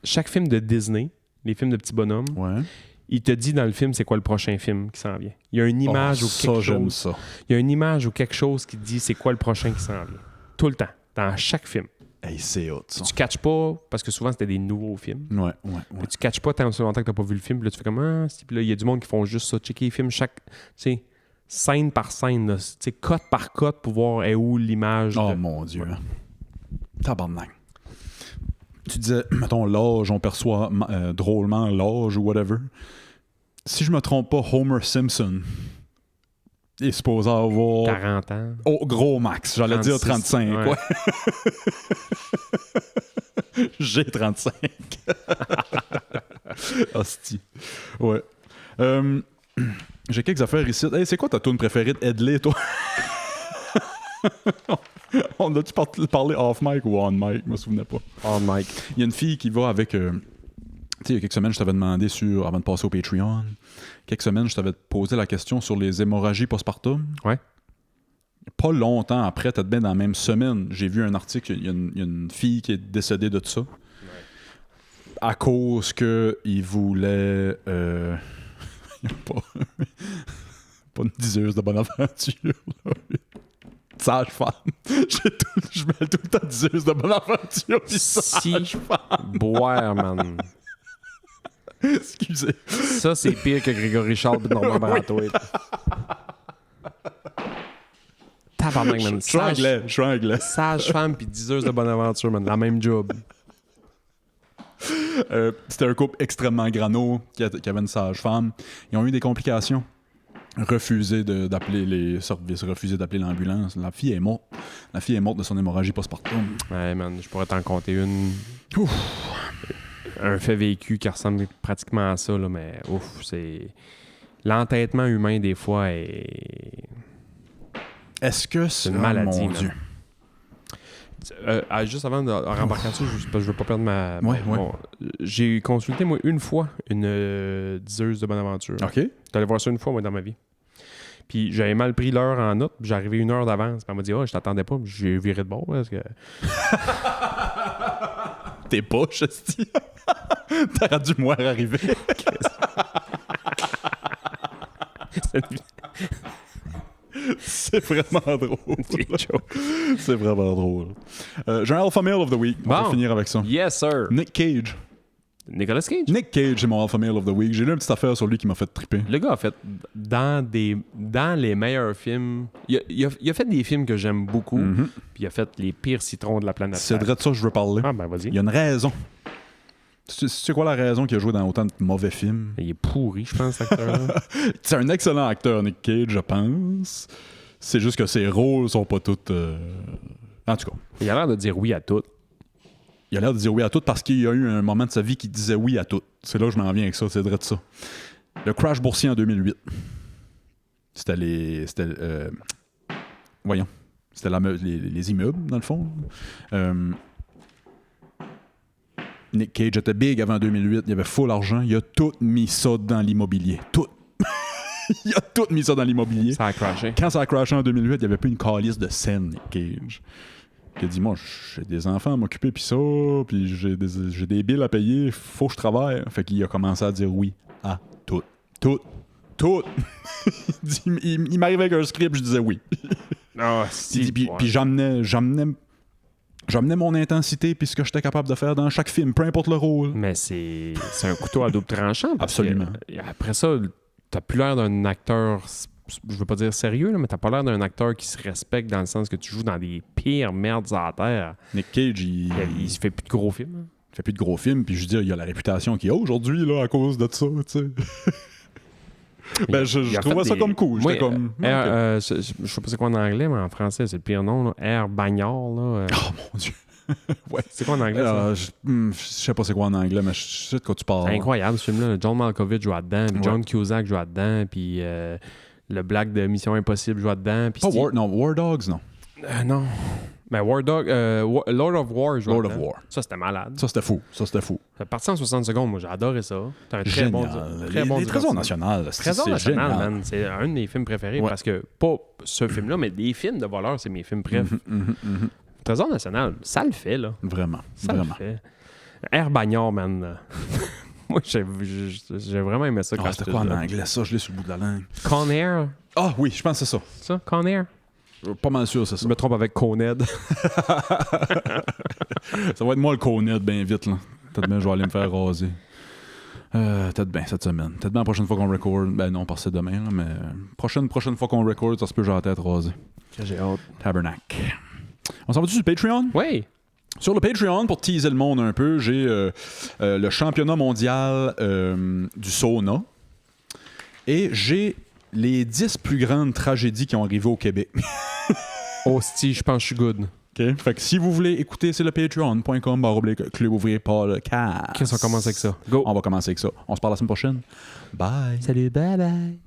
de Disney, les films de petits bonhommes, Ouais. il te dit dans le film c'est quoi le prochain film qui s'en vient. Il y a une image ou quelque j'aime chose. ça. Il y a une image ou quelque chose qui te dit c'est quoi le prochain qui s'en vient. Tout le temps, dans chaque film. Hey, c'est hot, ça. Tu catches pas, parce que souvent c'était des nouveaux films. Ouais. Puis tu catches pas tant longtemps que t'as pas vu le film, puis là tu fais comme puis là il y a du monde qui font juste ça, checker les films tu sais, scène par scène, tu sais, cote par cote pour voir est où l'image. Oh mon Dieu. Ouais. Tabarnak. Tu disais, mettons, l'âge, on perçoit drôlement l'âge ou whatever. Si je me trompe pas, Homer Simpson est supposé avoir... 40 ans. Oh, gros max. J'allais 36, dire 35. Ouais. J'ai 35. Hostie. Ouais. J'ai quelques affaires ici. Hey, c'est quoi ta tune préférée de Headley, toi? On a-tu parlé off mic ou on mic? Je me souvenais pas. Oh, Mike. Il y a une fille qui va avec... tu sais, il y a quelques semaines, je t'avais demandé avant de passer au Patreon, quelques semaines, je t'avais posé la question sur les hémorragies postpartum. Ouais. Pas longtemps après, peut-être bien dans la même semaine, j'ai vu un article, il y a une fille qui est décédée de ça. Ouais. À cause qu'il voulait... pas une diseuse de bonne aventure. Sage-femme. Je mets tout le temps diseuse de bonne aventure. Boire, man. Excusez. Ça, c'est pire que Grégory Charles et Normand Bratoit. Tabarnak, man. Je suis anglais. Sage-femme puis diseuse de bonne aventure, man. La même job. C'était un couple extrêmement grano qui avait une sage-femme. Ils ont eu des complications. Refusé d'appeler les services, refusé d'appeler l'ambulance. La fille est morte. La fille est morte de son hémorragie postpartum. Ouais, man, je pourrais t'en compter une. Ouf. Un fait vécu qui ressemble pratiquement à ça, là, mais ouf, c'est... L'entêtement humain, des fois, est... Est-ce que c'est une maladie, mon Dieu. Juste avant de rembarquer dessus, parce que je veux pas perdre ma... Ouais. Bon, j'ai consulté, moi, une fois, une diseuse de bonne aventure. OK. J'allais voir ça une fois, moi, dans ma vie. Puis j'avais mal pris l'heure en note, puis j'arrivais 1 heure d'avance. Puis elle m'a dit, je t'attendais pas, puis j'ai viré de bord, parce que... T'es pas, Chesty. T'aurais dû moi arriver. C'est vraiment drôle. C'est vraiment drôle. J'ai un Alpha Male of the Week. On va finir avec ça. Yes, sir. Nick Cage. Nicolas Cage? Nick Cage, c'est mon Alpha Male of the Week. J'ai lu une petite affaire sur lui qui m'a fait triper. Le gars a fait dans les meilleurs films. Il a fait des films que j'aime beaucoup, puis il a fait les pires citrons de la planète. C'est de ça que je veux parler. Ah, ben vas-y. Il y a une raison. C'est quoi la raison qu'il a joué dans autant de mauvais films? Il est pourri, je pense, cet acteur-là. C'est un excellent acteur, Nick Cage, je pense. C'est juste que ses rôles sont pas tous... En tout cas. Il a l'air de dire oui à tout. Il a l'air de dire oui à tout parce qu'il y a eu un moment de sa vie qui disait oui à tout. C'est là que je m'en viens avec ça, c'est vrai de ça. Le crash boursier en 2008. Voyons. C'était les immeubles, dans le fond. Nick Cage était big avant 2008. Il avait full argent. Il a tout mis ça dans l'immobilier. Tout. Il a tout mis ça dans l'immobilier. Ça a crashé. Quand ça a crashé en 2008, il n'y avait plus une calice de scène, Nick Cage. Il a dit, moi, j'ai des enfants à m'occuper, puis ça, puis j'ai des billes à payer, faut que je travaille. Fait qu'il a commencé à dire oui à tout. Tout. Tout. il m'arrivait avec un script, je disais oui. Ah, Puis j'amenais mon intensité puis ce que j'étais capable de faire dans chaque film, peu importe le rôle. Mais c'est un couteau à double tranchant. Absolument. Après ça, t'as plus l'air d'un acteur, je veux pas dire sérieux, là, mais t'as pas l'air d'un acteur qui se respecte dans le sens que tu joues dans des pires merdes à la terre. Nick Cage, Il se fait plus de gros films. Hein. Il fait plus de gros films, puis je veux dire, il a la réputation qu'il a aujourd'hui là, à cause de ça, tu sais. Ben, je trouvais ça comme cool. J'étais comme... je sais pas c'est quoi en anglais, mais en français, c'est le pire nom. Là. Air Bagnard. Là, Oh mon Dieu. Ouais. C'est quoi en anglais, ça? Je sais pas c'est quoi en anglais, mais je sais de quoi tu parles. C'est incroyable, ce film-là. John Malkovich joue là-dedans, puis John Cusack joue là-dedans, puis le Black de Mission Impossible joue là-dedans. Puis War Dogs, non. Non. Mais War Dog, Lord of War joue Lord là-dedans. of War. Ça, c'était malade. Ça, c'était fou. Ça parti en 60 secondes. Moi, j'ai adoré ça. C'est un très Génial. bon Les Trésors nationaux. Trésor national, génial. man. C'est un de mes films préférés Ouais. parce que, pas ce film-là, mais des films de voleurs, c'est mes films préférés. Trésor national, ça le fait, là. Vraiment. Ça Vraiment. le fait. Air Bagnard, man. Moi, j'ai vraiment aimé ça quand C'était quoi en anglais? Ça, je l'ai sur le bout de la langue. Con Air. Ah oui, je pense que c'est ça. Ça, Con Air. Pas mal sûr, c'est ça. Je me trompe avec Coned. Ça va être moi le Coned bien vite, là. Peut-être bien je vais aller me faire raser. Peut-être bien cette semaine. Peut-être bien la prochaine fois qu'on record. Ben non, parce que c'est demain, là, mais prochaine fois qu'on record, ça se peut que j'ai la tête rasée. J'ai hâte. Tabernacle. On s'en va-tu sur le Patreon? Oui. Sur le Patreon, pour teaser le monde un peu, j'ai le championnat mondial du sauna. Et j'ai les 10 plus grandes tragédies qui ont arrivé au Québec. Hostie, je pense que je suis good. OK? Fait que si vous voulez écouter, c'est le patreon.com/club ouvrier podcast. Qu'est-ce qu'on commence avec ça? Go! On va commencer avec ça. On se parle la semaine prochaine. Bye. Salut, bye bye!